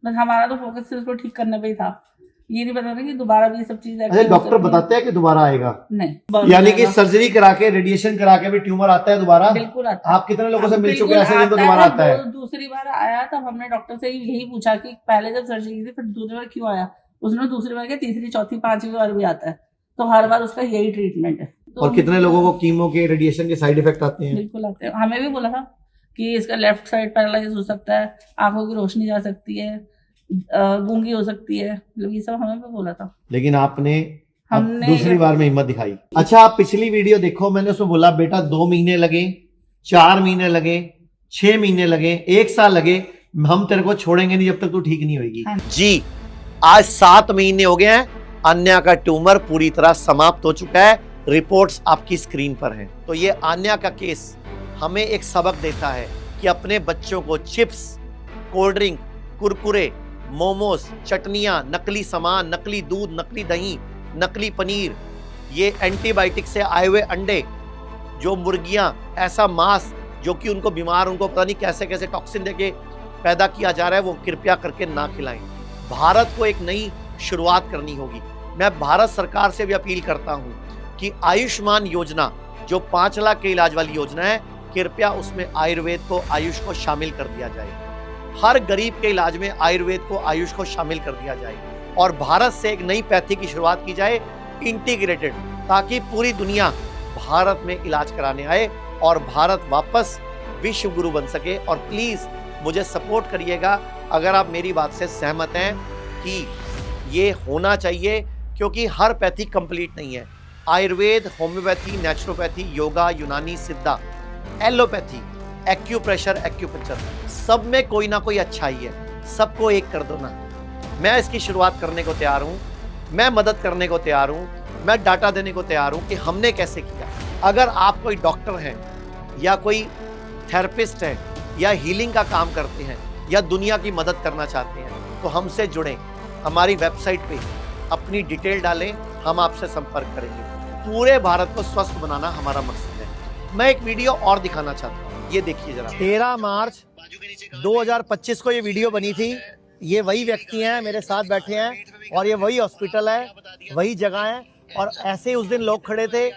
बस हमारा तो फोकस सिर्फ उसको ठीक करने पे ही था, ये नहीं पता था कि दोबारा भी सब चीजें। अच्छा, डॉक्टर बताते हैं कि दोबारा आएगा? नहीं, यानी कि सर्जरी करा के, रेडिएशन करा के भी ट्यूमर आता है दोबारा? बिल्कुल आता है। आप कितने लोगों से मिल चुके हैं ऐसे जिनको दोबारा आता है? दूसरी बार आया तब हमने डॉक्टर से यही पूछा कि पहले जब सर्जरी की थी फिर दूसरी बार क्यों आया। उसने दूसरी बार क्या, तीसरी, चौथी, 5वीं बार भी आता है। तो हर बार उसका यही ट्रीटमेंट है। और कितने लोगों को कीमो के, रेडिएशन के साइड इफेक्ट आते हैं? बिल्कुल आते हैं। हमें भी बोला था कि इसका लेफ्ट साइड पैरालाइज हो सकता है, आंखों की रोशनी जा सकती है, गूंगी हो सकती है, ये सब हमें भी बोला था। लेकिन हमने दूसरी बार में हिम्मत दिखाई। अच्छा, आप पिछली वीडियो देखो, मैंने उसमें बोला बेटा 2 महीने लगे, 4 महीने लगे, 6 महीने लगे, 1 साल लगे, हम तेरे को छोड़ेंगे नहीं जब तक तू ठीक नहीं होगी। जी, आज 7 महीने हो गए हैं, अन्या का ट्यूमर पूरी तरह समाप्त हो चुका है। रिपोर्ट्स आपकी स्क्रीन पर हैं। तो ये अन्या का केस हमें एक सबक देता है कि अपने बच्चों को chips, cold drink, Kurkure, momos, चटनियां, नकली सामान, नकली दूध, नकली दही, नकली पनीर, ये एंटीबायोटिक से आए हुए अंडे, जो मुर्गियां, ऐसा मांस जो कि उनको बीमार, उनको पता नहीं कैसे कैसे टॉक्सिन देके पैदा किया जा रहा है, वो कृपया करके ना खिलाएं। भारत को एक नई शुरुआत करनी होगी। मैं भारत सरकार से भी अपील करता हूं कि आयुष्मान योजना, जो 5 लाख के इलाज वाली योजना है, कृपया उसमें आयुर्वेद को, आयुष को शामिल कर दिया जाए। हर गरीब के इलाज में आयुर्वेद को, आयुष को शामिल कर दिया जाए और भारत से एक नई पैथी की शुरुआत की जाए, इंटीग्रेटेड, ताकि पूरी दुनिया भारत में इलाज कराने आए और भारत वापस विश्व गुरु बन सके। और प्लीज मुझे सपोर्ट करिएगा अगर आप मेरी बात से सहमत हैं थी। ये होना चाहिए क्योंकि हर पैथी कंप्लीट नहीं है। आयुर्वेद, होम्योपैथी, नेचुरोपैथी, योगा, यूनानी, सिद्धा, एलोपैथी, एक्यूप्रेशर, एक्यूपंक्चर, सब में कोई ना कोई अच्छाई है। सबको एक कर दो ना। मैं इसकी शुरुआत करने को तैयार हूँ, मैं मदद करने को तैयार हूँ, मैं डाटा देने को तैयार हूँ कि हमने कैसे किया। अगर आप कोई डॉक्टर हैं या कोई थेरेपिस्ट हैं या हीलिंग का काम करते हैं या दुनिया की मदद करना चाहते हैं तो हमसे जुड़ें। हमारी वेबसाइट पे अपनी डिटेल डालें, हम आपसे संपर्क करेंगे। पूरे भारत को स्वस्थ बनाना हमारा मकसद है। मैं एक वीडियो और दिखाना चाहता हूँ, ये देखिए जरा। 13 मार्च 2025 को ये वीडियो बनी थी। ये वही व्यक्ति हैं, मेरे साथ बैठे हैं और ये वही हॉस्पिटल है, वही जगह है और ऐसे उस दिन लोग खड़े थे,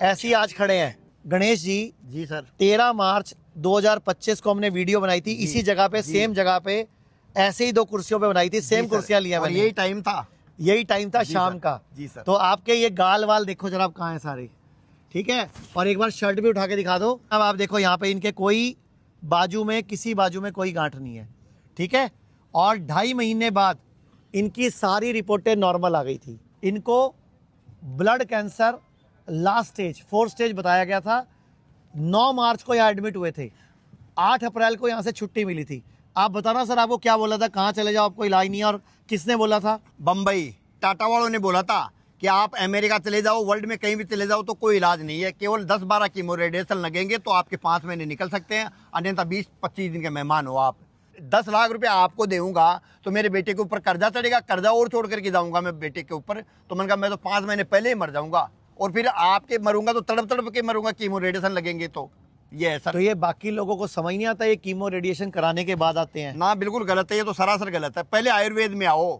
ऐसे ही आज खड़े हैं। गणेश जी सर 13 मार्च 2025 को हमने वीडियो बनाई थी इसी जगह पे, सेम जगह पे, ऐसे ही 2 कुर्सियों पे बनाई थी, सेम कुर्सियां लिया मैंने। यही टाइम था शाम का। जी सर। तो आपके ये गाल वाल देखो जरा, आप कहाँ हैं सारे, ठीक है। और एक बार शर्ट भी उठा के दिखा दो। अब आप देखो यहाँ पे इनके कोई बाजू में, किसी बाजू में कोई गांठ नहीं है, ठीक है। और 2.5 महीने बाद इनकी सारी रिपोर्टें नॉर्मल आ गई थी। इनको blood cancer last stage, 4th stage बताया गया था। 9 मार्च को यहाँ एडमिट हुए थे, 8 अप्रैल को यहाँ से छुट्टी मिली थी। आप बताना सर, आपको क्या बोला था, कहाँ चले जाओ, आपको इलाज नहीं है, और किसने बोला था? बम्बई टाटा वालों ने बोला था कि आप अमेरिका चले जाओ, वर्ल्ड में कहीं भी चले जाओ तो कोई इलाज नहीं है, केवल 10-12 कीमो रेडिएशन लगेंगे तो आपके 5 महीने निकल सकते हैं, अन्यथा 20-25 दिन के मेहमान हो आप। 10 लाख रुपए आपको दूंगा तो मेरे बेटे के ऊपर कर्जा चढ़ेगा, कर्जा और छोड़ करके जाऊंगा मैं बेटे के ऊपर। तो मैंने कहा मैं तो 5 महीने पहले ही मर जाऊंगा और फिर आपके मरूंगा तो तड़प तड़प के मरूंगा, कीमो रेडिएशन लगेंगे तो ये है सर। तो ये बाकी लोगों को समझ नहीं आता, ये कीमो रेडिएशन कराने के बाद आते हैं ना, बिल्कुल गलत है, ये तो सरासर गलत है। पहले आयुर्वेद में आओ,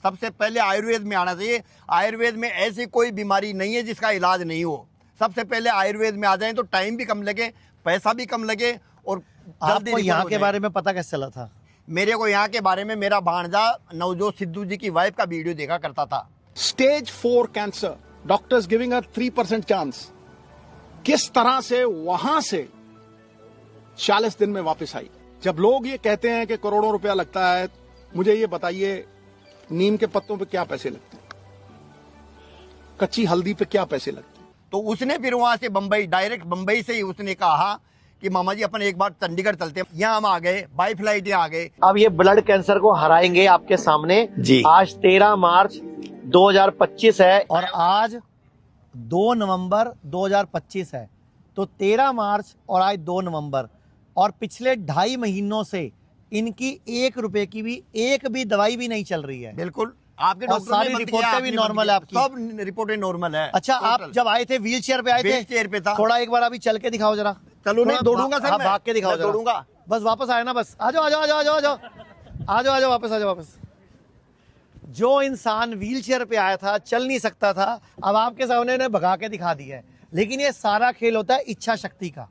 सबसे पहले आयुर्वेद में आना चाहिए। आयुर्वेद में ऐसी कोई बीमारी नहीं है जिसका इलाज नहीं हो। सबसे पहले आयुर्वेद में आ जाए तो टाइम भी कम लगे, पैसा भी कम लगे और आपको यहाँ के बारे में पता कैसे चला था? मेरे को यहाँ के बारे में मेरा भांजा नवजोत सिद्धू जी की वाइफ का वीडियो देखा करता था। Stage 4 cancer, doctors giving her 3% chance. किस तरह से वहां से 40 दिन में वापस आई। जब लोग ये कहते हैं कि करोड़ों रुपया लगता है, मुझे ये बताइए नीम के पत्तों पे क्या पैसे लगते हैं, कच्ची हल्दी पे क्या पैसे लगते हैं? तो उसने फिर वहां से बंबई, डायरेक्ट बंबई से ही उसने कहा कि मामा जी अपन एक बार चंडीगढ़ चलते हैं। यहाँ हम आ गए, बाई फ्लाइट आ गए। अब ये ब्लड कैंसर को हराएंगे आपके सामने जी। आज 13 मार्च 2025 है और आज 2 नवंबर 2025 है। तो 13 मार्च और आज 2 नवंबर और पिछले 2.5 महीनों से इनकी 1 रुपए की भी एक भी दवाई भी नहीं चल रही है। बिल्कुल, आपके और सारी रिपोर्टें भी नॉर्मल है आपकी, सब रिपोर्टें नॉर्मल है। अच्छा, आप जब आए थे व्हील चेयर पे आए थे? व्हील चेयर पे था। थोड़ा एक बार अभी चल के दिखाओ जरा। चलो नहीं दौड़ूंगा सर, भाग के दिखाओ जरा। दौड़ूंगा, बस वापस आए ना, बस आ जाओ आ जाओ आ जाओ आ जाओ आ जाओ आ जाओ आ जाओ वापस आ जाओ वापस। जो इंसान व्हील चेयर पे आया था, चल नहीं सकता था, अब आपके सामने ने भगा के दिखा दिया है। लेकिन ये सारा खेल होता है इच्छा शक्ति का,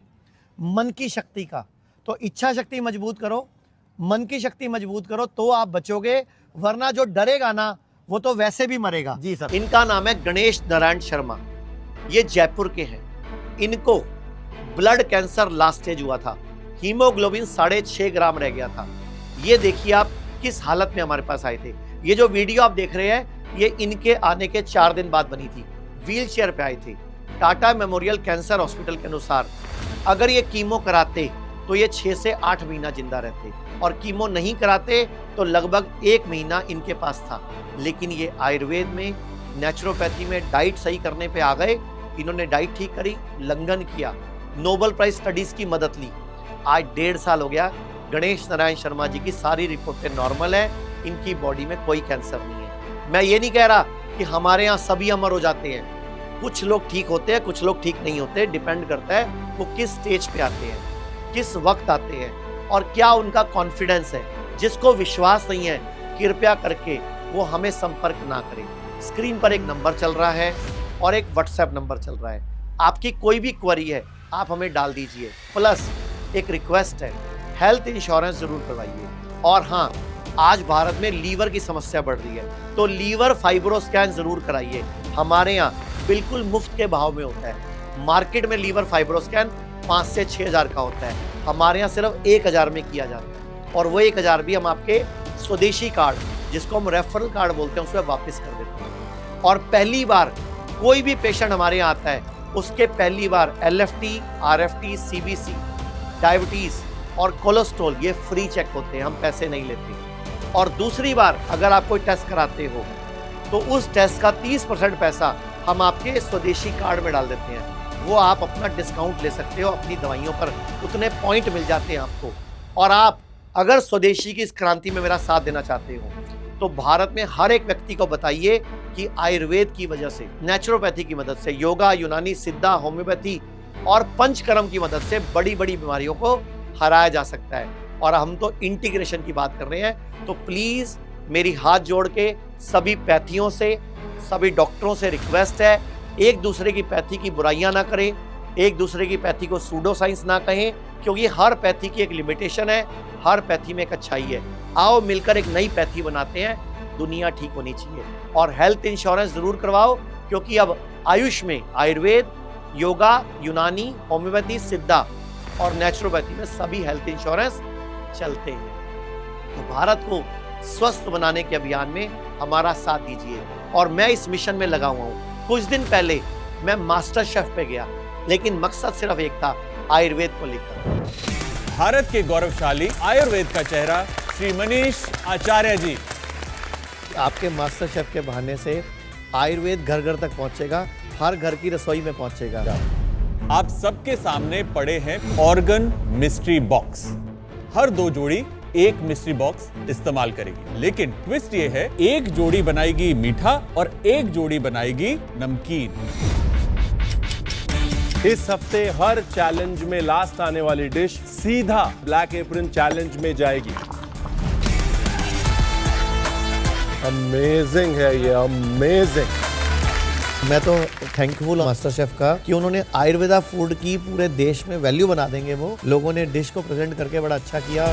मन की शक्ति का। तो इच्छा शक्ति मजबूत करो, मन की शक्ति मजबूत करो तो आप बचोगे, वरना जो डरेगा ना वो तो वैसे भी मरेगा। जी सर। इनका नाम है गणेश नारायण शर्मा, ये जयपुर के हैं। इनको ब्लड कैंसर लास्ट स्टेज हुआ था, हीमोग्लोबिन 6.5 ग्राम रह गया था। ये देखिए आप किस हालत में हमारे पास आए थे। ये जो वीडियो आप देख रहे हैं ये इनके आने के 4 दिन बाद बनी थी। व्हील चेयर पे आए थे। टाटा मेमोरियल कैंसर हॉस्पिटल के अनुसार अगर ये कीमो कराते तो ये 6 से 8 महीना जिंदा रहते और कीमो नहीं कराते तो लगभग 1 महीना इनके पास था। लेकिन ये आयुर्वेद में, नेचुरोपैथी में डाइट सही करने पे आ गए। इन्होंने डाइट ठीक करी, लंघन किया, नोबेल प्राइज स्टडीज की मदद ली। आज 1.5 साल हो गया। गणेश नारायण शर्मा जी की सारी रिपोर्टें नॉर्मल है, इनकी बॉडी में कोई कैंसर नहीं है। मैं ये नहीं कह रहा कि हमारे यहाँ सभी अमर हो जाते हैं, कुछ लोग ठीक होते हैं, कुछ लोग ठीक नहीं होते। डिपेंड करता है वो किस स्टेज पे आते हैं, किस वक्त आते हैं और क्या उनका कॉन्फिडेंस है। जिसको विश्वास नहीं है कृपया करके वो हमें संपर्क ना करें। स्क्रीन पर एक नंबर चल रहा है और एक व्हाट्सएप नंबर चल रहा है। आपकी कोई भी क्वेरी है आप हमें डाल दीजिए। प्लस एक रिक्वेस्ट है, हेल्थ इंश्योरेंस जरूर करवाइए। और हाँ, आज भारत में लीवर की समस्या बढ़ रही है तो लीवर फाइब्रो स्कैन जरूर कराइए। हमारे यहाँ बिल्कुल मुफ्त के भाव में होता है। मार्केट में लीवर फाइब्रो स्कैन 5 से 6 हज़ार का होता है, हमारे यहाँ सिर्फ 1 हज़ार में किया जाता है। और वो 1 हज़ार भी हम आपके स्वदेशी कार्ड जिसको हम रेफरल कार्ड बोलते हैं, उसमें वापस कर देते हैं। और पहली बार कोई भी पेशेंट हमारे यहाँ आता है, उसके पहली बार LFT, RFT, CBC, डायबिटीज और कोलेस्ट्रॉल ये फ्री चेक होते हैं, हम पैसे नहीं लेते। और दूसरी बार अगर आप कोई टेस्ट कराते हो तो उस टेस्ट का 30% पैसा हम आपके स्वदेशी कार्ड में डाल देते हैं, वो आप अपना डिस्काउंट ले सकते हो, अपनी दवाइयों पर उतने पॉइंट मिल जाते हैं आपको। और आप अगर स्वदेशी की इस क्रांति में मेरा साथ देना चाहते हो तो भारत में हर एक व्यक्ति को बताइए कि आयुर्वेद की वजह से, नेचुरोपैथी की मदद से, योगा, यूनानी, सिद्धा, होम्योपैथी और पंचकर्म की मदद से बड़ी बड़ी बीमारियों को हराया जा सकता है। और हम तो इंटीग्रेशन की बात कर रहे हैं। तो प्लीज मेरी हाथ जोड़ के सभी पैथियों से, सभी डॉक्टरों से रिक्वेस्ट है, एक दूसरे की पैथी की बुराइयां ना करें, एक दूसरे की पैथी को सूडो साइंस ना कहें, क्योंकि हर पैथी की एक लिमिटेशन है, हर पैथी में एक अच्छाई है। आओ मिलकर एक नई पैथी बनाते हैं, दुनिया ठीक होनी चाहिए। और हेल्थ इंश्योरेंस जरूर करवाओ, क्योंकि अब आयुष में आयुर्वेद, योगा, यूनानी, होम्योपैथी, सिद्धा और नेचुरोपैथी में सभी हेल्थ इंश्योरेंस चलते हैं। तो भारत को स्वस्थ बनाने के अभियान में हमारा साथ दीजिए। और मैं इस मिशन में लगा हुआ हूँ। कुछ दिन पहले मैं मास्टर शेफ पे गया, लेकिन मकसद सिर्फ एक था, आयुर्वेद को लेकर। भारत के गौरवशाली आयुर्वेद का चेहरा श्री मनीष आचार्य जी। आपके मास्टर शेफ के बहाने से आयुर्वेद घर घर तक पहुंचेगा, हर घर की रसोई में पहुंचेगा। आप सबके सामने पड़े हैं ऑर्गन मिस्ट्री बॉक्स। हर 2 जोड़ी एक मिस्ट्री बॉक्स इस्तेमाल करेगी, लेकिन ट्विस्ट ये है, एक जोड़ी बनाएगी मीठा और एक जोड़ी बनाएगी नमकीन। इस हफ्ते हर चैलेंज में लास्ट आने वाली डिश सीधा ब्लैक एप्रन चैलेंज में जाएगी। अमेजिंग है ये, अमेजिंग। मैं तो थैंकफुल हूँ मास्टर शेफ का कि उन्होंने आयुर्वेदा फूड की पूरे देश में वैल्यू बना देंगे। वो लोगों ने डिश को प्रेजेंट करके बड़ा अच्छा किया।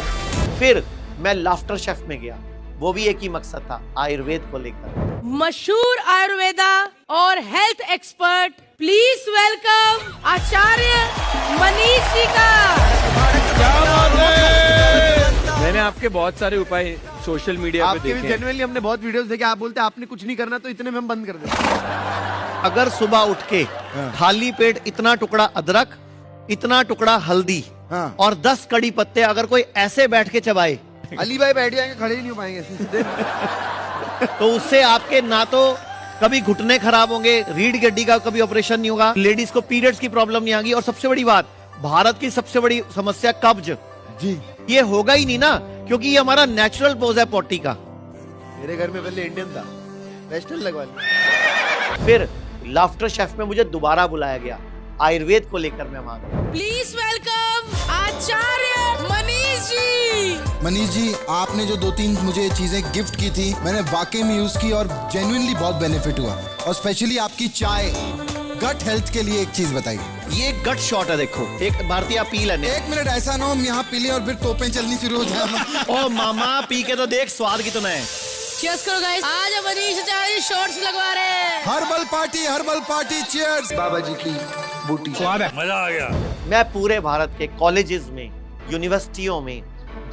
फिर मैं लाफ्टर शेफ में गया, वो भी एक ही मकसद था, आयुर्वेद को लेकर। मशहूर आयुर्वेदा और हेल्थ एक्सपर्ट, प्लीज वेलकम आचार्य मनीष जी का। मैंने आपके बहुत सारे उपाय सोशल मीडिया पे देखे। जेन्युइनली हमने बहुत वीडियोस देखे, आप बोलते हैं आपने कुछ नहीं करना, तो इतने में हम बंद कर देते। अगर सुबह उठ के खाली पेट इतना टुकड़ा अदरक, इतना टुकड़ा हल्दी और 10 कड़ी पत्ते अगर कोई ऐसे बैठ के चबाए, अली भाई बैठ जाएंगे, खड़े ही नहीं हो पाएंगे। तो उससे आपके ना तो कभी घुटने खराब होंगे, रीढ़ की हड्डी का कभी ऑपरेशन नहीं होगा, लेडीज को पीरियड्स की प्रॉब्लम नहीं आएगी। और सबसे बड़ी बात, भारत की सबसे बड़ी समस्या कब्ज जी, ये होगा ही नहीं ना, क्योंकि ये हमारा नेचुरल पोज है पोटी का। मेरे घर में पहले इंडियन था, वेस्टर्न लगवा लिया। फिर लाफ्टर शेफ में मुझे दोबारा बुलाया गया, आयुर्वेद को लेकर मैं वहां गया। प्लीज वेलकम आचार्य मनीष जी। मनीष जी, आपने जो 2-3 मुझे चीजें गिफ्ट की थी, मैंने वाकई में यूज की और जेन्युइनली बहुत बेनिफिट हुआ। और स्पेशली आपकी चाय, गट हेल्थ के लिए एक चीज बताइए। ये गट शॉट है, देखो एक भारतीय पी लेने। 1 मिनट, ऐसा ना हो हम यहाँ पी लें और फिर तोपें चलनी शुरू हो जाए। ओ मामा, पी के तो देख स्वाद कितना है। चीयर्स करो गाइस, आज मनीष आचार्य शॉट्स लगवा रहे हैं। Herbal party, cheers. बाबा जी की बूटी, स्वाद है, मजा आ गया। मैं पूरे भारत के कॉलेजेस में, यूनिवर्सिटियों में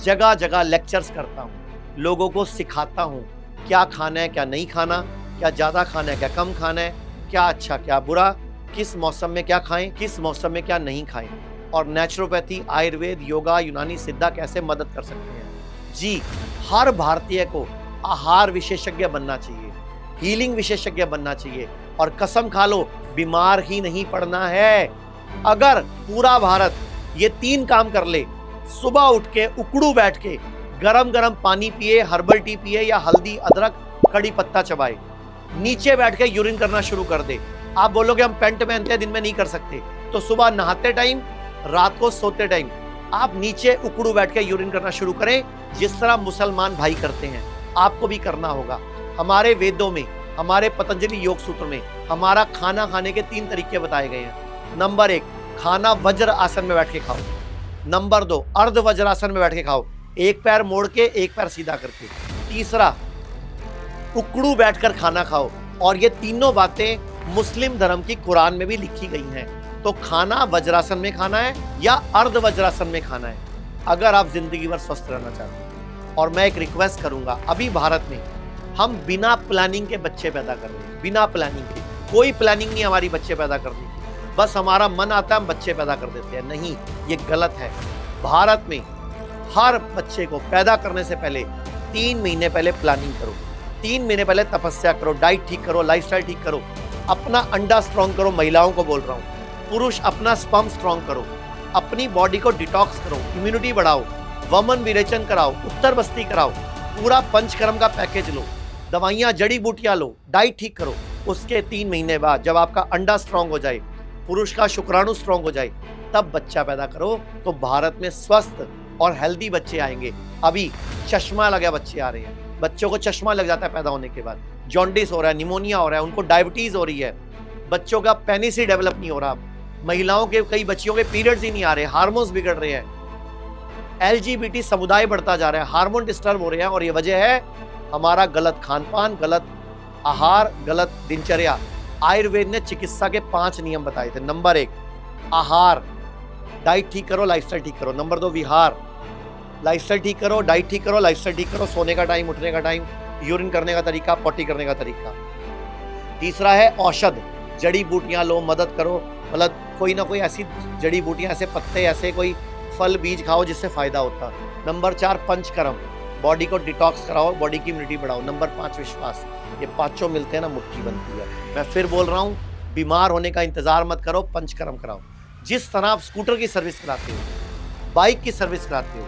जगह जगह लेक्चर्स करता हूँ, लोगों को सिखाता हूँ क्या खाना है, क्या नहीं खाना, क्या ज्यादा खाना है, क्या कम खाना है, क्या अच्छा क्या बुरा, किस मौसम में क्या खाएं, किस मौसम में क्या नहीं खाएं, और नेचुरोपैथी, आयुर्वेद, योगा, यूनानी, सिद्धा कैसे मदद कर सकते हैं। जी, हर भारतीय को आहार विशेषज्ञ बनना चाहिए, हीलिंग विशेषज्ञ बनना चाहिए, और कसम खा लो बीमार ही नहीं पड़ना है। अगर पूरा भारत ये 3 काम कर ले, सुबह उठ के उकड़ू बैठ के गरम गरम पानी पिए, हर्बल टी पिए या हल्दी, अदरक, कड़ी पत्ता चबाए, नीचे बैठ के यूरिन करना शुरू कर दे। आप बोलोगे हम पेंट पहनते हैं, दिन में नहीं कर सकते, तो सुबह नहाते टाइम, रात को सोते टाइम आप नीचे उकड़ू बैठ के यूरिन करना शुरू करें, जिस तरह मुसलमान भाई करते हैं, आपको भी करना होगा। हमारे वेदों में, हमारे पतंजलि योग सूत्र में हमारा खाना खाने के 3 तरीके बताए गए हैं। नंबर 1, खाना वज्र आसन में बैठ के खाओ। नंबर 2, अर्ध वज्रासन में बैठ के खाओ, एक पैर मोड़ के एक पैर सीधा करके। तीसरा, उकड़ू बैठकर खाना खाओ। और ये तीनों बातें मुस्लिम धर्म की कुरान में भी लिखी गई हैं। तो खाना वज्रासन में खाना है या अर्ध वज्रासन में खाना है, अगर आप जिंदगी भर स्वस्थ रहना चाहते हैं। और मैं एक रिक्वेस्ट करूंगा, अभी भारत में हम बिना प्लानिंग के बच्चे पैदा कर रहे हैं, बिना प्लानिंग के। कोई प्लानिंग नहीं हमारी बच्चे पैदा करने की, बस हमारा मन आता है हम बच्चे पैदा कर देते हैं। नहीं, ये गलत है। भारत में हर बच्चे को पैदा करने से पहले 3 महीने पहले प्लानिंग करो, 3 महीने पहले तपस्या करो, डाइट ठीक करो, लाइफस्टाइल ठीक करो, अपना अंडा स्ट्रॉन्ग करो। महिलाओं को बोल रहा हूँ, पुरुष अपना स्पर्म स्ट्रॉन्ग करो, अपनी बॉडी को डिटॉक्स करो, इम्यूनिटी बढ़ाओ, वमन विरेचन कराओ, उत्तर बस्ती कराओ, पूरा पंचकर्म का पैकेज लो, दवाइयाँ जड़ी बूटियाँ लो, डाइट ठीक करो। उसके 3 महीने बाद जब आपका अंडा स्ट्रॉन्ग हो जाए, पुरुष का शुक्राणु स्ट्रॉन्ग हो जाए, तब बच्चा पैदा करो, तो भारत में स्वस्थ और हेल्दी बच्चे आएंगे। अभी चश्मा लगा बच्चे आ रहे हैं, बच्चों को चश्मा लग जाता है पैदा होने के बाद, जॉन्डिस हो रहा है, निमोनिया हो रहा है, उनको डायबिटीज हो रही है, बच्चों का पेनिस ही डेवलप नहीं हो रहा, महिलाओं के कई बच्चियों के पीरियड्स ही नहीं आ रहे, हार्मोन्स बिगड़ रहे हैं, LGBT समुदाय बढ़ता जा रहा है, हार्मोन डिस्टर्ब हो रहे हैं। और ये वजह है हमारा गलत खानपान, गलत आहार, गलत दिनचर्या। आयुर्वेद ने चिकित्सा के 5 नियम बताए थे। नंबर 1 आहार, डाइट ठीक करो, लाइफस्टाइल ठीक करो। नंबर 2 विहार, लाइफस्टाइल ठीक करो, डाइट ठीक करो, लाइफस्टाइल ठीक करो, सोने का टाइम, उठने का टाइम, यूरिन करने का तरीका, पॉटी करने का तरीका। तीसरा है औषध, जड़ी बूटियां लो, मदद करो, मतलब कोई ना कोई ऐसी जड़ी बूटियां, ऐसे पत्ते, ऐसे कोई फल बीज खाओ जिससे फायदा होता। नंबर 4 पंचकर्म, बॉडी को डिटॉक्स कराओ, बॉडी की इम्यूनिटी बढ़ाओ। नंबर 5 विश्वास। ये पांचों मिलते हैं ना, मुट्ठी बनती है। मैं फिर बोल रहा हूँ, बीमार होने का इंतजार मत करो, पंचकर्म कराओ। जिस तरह आप स्कूटर की सर्विस कराते हो, बाइक की सर्विस कराते हो,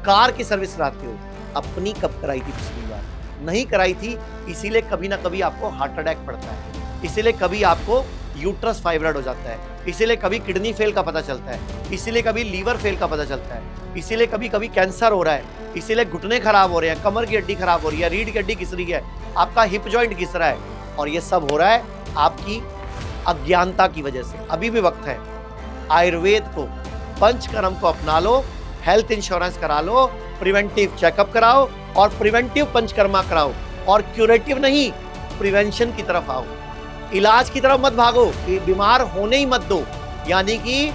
कार की सर्विस कराते हो, अपनी कब कराई थी पिछली बार? नहीं कराई थी, इसीलिए कभी ना कभी आपको हार्ट अटैक पड़ता है, इसीलिए कभी आपको यूट्रस फाइब्रॉइड हो जाता है, इसीलिए कभी किडनी फेल का पता चलता है, इसीलिए कभी लीवर फेल का पता चलता है, इसीलिए कभी कभी कैंसर हो रहा है, इसीलिए घुटने खराब हो रहे हैं, कमर की हड्डी खराब हो रही है, रीढ़ की हड्डी घिस रही है, आपका हिप जॉइंट घिस रहा है। और ये सब हो रहा है आपकी अज्ञानता की वजह से। अभी भी वक्त है, आयुर्वेद को, पंचकर्म को अपना लो, हेल्थ इंश्योरेंस करा लो, प्रिवेंटिव चेकअप कराओ और प्रिवेंटिव पंचकर्मा कराओ, और क्यूरेटिव नहीं, प्रिवेंशन की तरफ आओ। इलाज की तरफ मत भागो, बीमार होने ही मत दो। यानी कि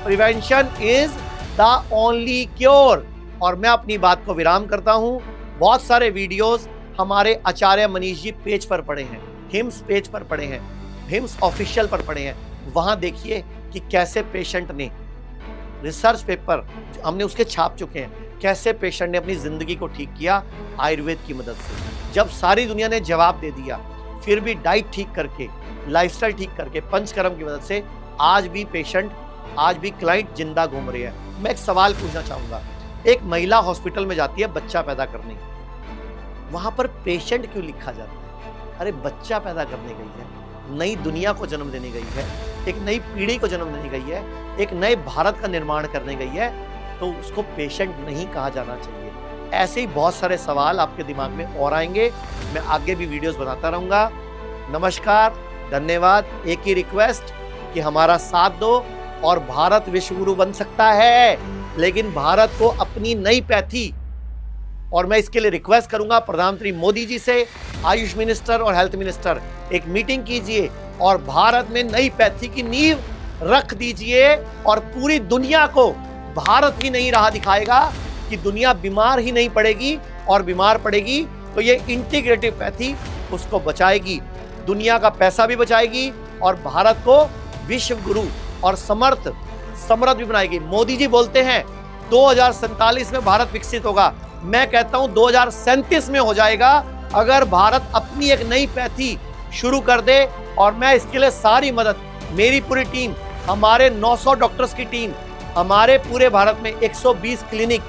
prevention is the only cure. और मैं अपनी बात को विराम करता हूं। बहुत सारे वीडियोस हमारे आचार्य मनीष जी पेज पर पड़े हैं, हिम्स पेज पर पड़े हैं, हिम्स ऑफिशियल पर पड़े हैं। वहां देखिए कि कैसे पेशेंट ने, रिसर्च पेपर हमने उसके छाप चुके हैं, कैसे पेशेंट ने अपनी जिंदगी को ठीक किया आयुर्वेद की मदद से। जब सारी दुनिया ने जवाब दे दिया, फिर भी डाइट ठीक करके, लाइफस्टाइल ठीक करके, पंचकर्म की मदद से आज भी पेशेंट, आज भी क्लाइंट जिंदा घूम रही है। मैं एक सवाल पूछना चाहूंगा, एक महिला हॉस्पिटल में जाती है बच्चा पैदा करने, वहां पर पेशेंट क्यों लिखा जाता है? अरे बच्चा पैदा करने गई है, नई दुनिया को जन्म देने गई है, एक नई पीढ़ी को जन्म देने गई है, एक नए भारत का निर्माण करने गई है, तो उसको पेशेंट नहीं कहा जाना चाहिए। ऐसे ही बहुत सारे सवाल आपके दिमाग में और आएंगे। मैं आगे भी वीडियोस बनाता रहूंगा। नमस्कार, धन्यवाद। एक ही रिक्वेस्ट कि हमारा साथ दो, और भारत विश्व गुरु बन सकता है, लेकिन भारत को अपनी नई पैथी, और मैं इसके लिए रिक्वेस्ट करूंगा प्रधानमंत्री मोदी जी से, आयुष मिनिस्टर और हेल्थ मिनिस्टर, एक मीटिंग कीजिए और भारत में नई पैथी की नींव रख दीजिए, और पूरी दुनिया को भारत ही नहीं राह दिखाएगा कि दुनिया बीमार ही नहीं पड़ेगी, और बीमार पड़ेगी तो ये इंटीग्रेटिव पैथी उसको बचाएगी, दुनिया का पैसा भी बचाएगी, और भारत को विश्व गुरु और समृद्ध भी बनाएगी। मोदी जी बोलते हैं 2047 में भारत विकसित होगा, मैं कहता हूं 2037 में हो जाएगा, अगर भारत अपनी एक नई पैथी शुरू कर दे। और मैं इसके लिए सारी मदद, मेरी पूरी टीम, हमारे 900 डॉक्टर्स की टीम, हमारे पूरे भारत में 120 क्लिनिक,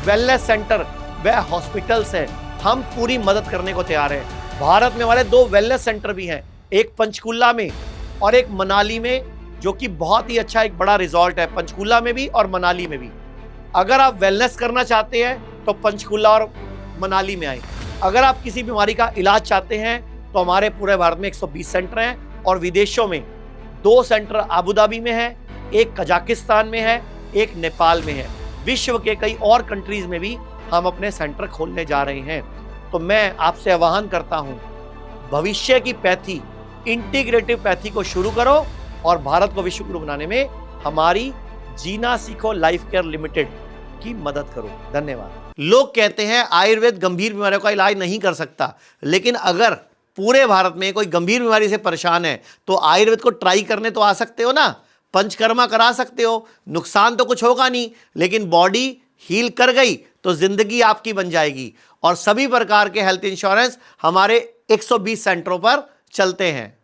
वेलनेस सेंटर व हॉस्पिटल्स हैं, हम पूरी मदद करने को तैयार हैं। भारत में हमारे 2 वेलनेस सेंटर भी हैं, एक पंचकुला में और एक मनाली में, जो कि बहुत ही अच्छा एक बड़ा रिजॉर्ट है, पंचकुला में भी और मनाली में भी। अगर आप वेलनेस करना चाहते हैं तो पंचकुला और मनाली में आए। अगर आप किसी बीमारी का इलाज चाहते हैं तो हमारे पूरे भारत में 120 सेंटर हैं, और विदेशों में 2 सेंटर अबू धाबी में है, एक कजाकिस्तान में है, एक नेपाल में है। विश्व के कई और कंट्रीज में भी हम अपने सेंटर खोलने जा रहे हैं। तो मैं आपसे आह्वान करता हूं, भविष्य की पैथी, इंटीग्रेटिव पैथी को शुरू करो, और भारत को विश्व गुरु बनाने में हमारी जीना सीखो लाइफ केयर लिमिटेड की मदद करो। धन्यवाद। लोग कहते हैं आयुर्वेद गंभीर बीमारियों का इलाज नहीं कर सकता, लेकिन अगर पूरे भारत में कोई गंभीर बीमारी से परेशान है तो आयुर्वेद को ट्राई करने तो आ सकते हो ना, पंचकर्मा करा सकते हो, नुकसान तो कुछ होगा नहीं, लेकिन बॉडी हील कर गई तो जिंदगी आपकी बन जाएगी। और सभी प्रकार के हेल्थ इंश्योरेंस हमारे 120 सेंटरों पर चलते हैं।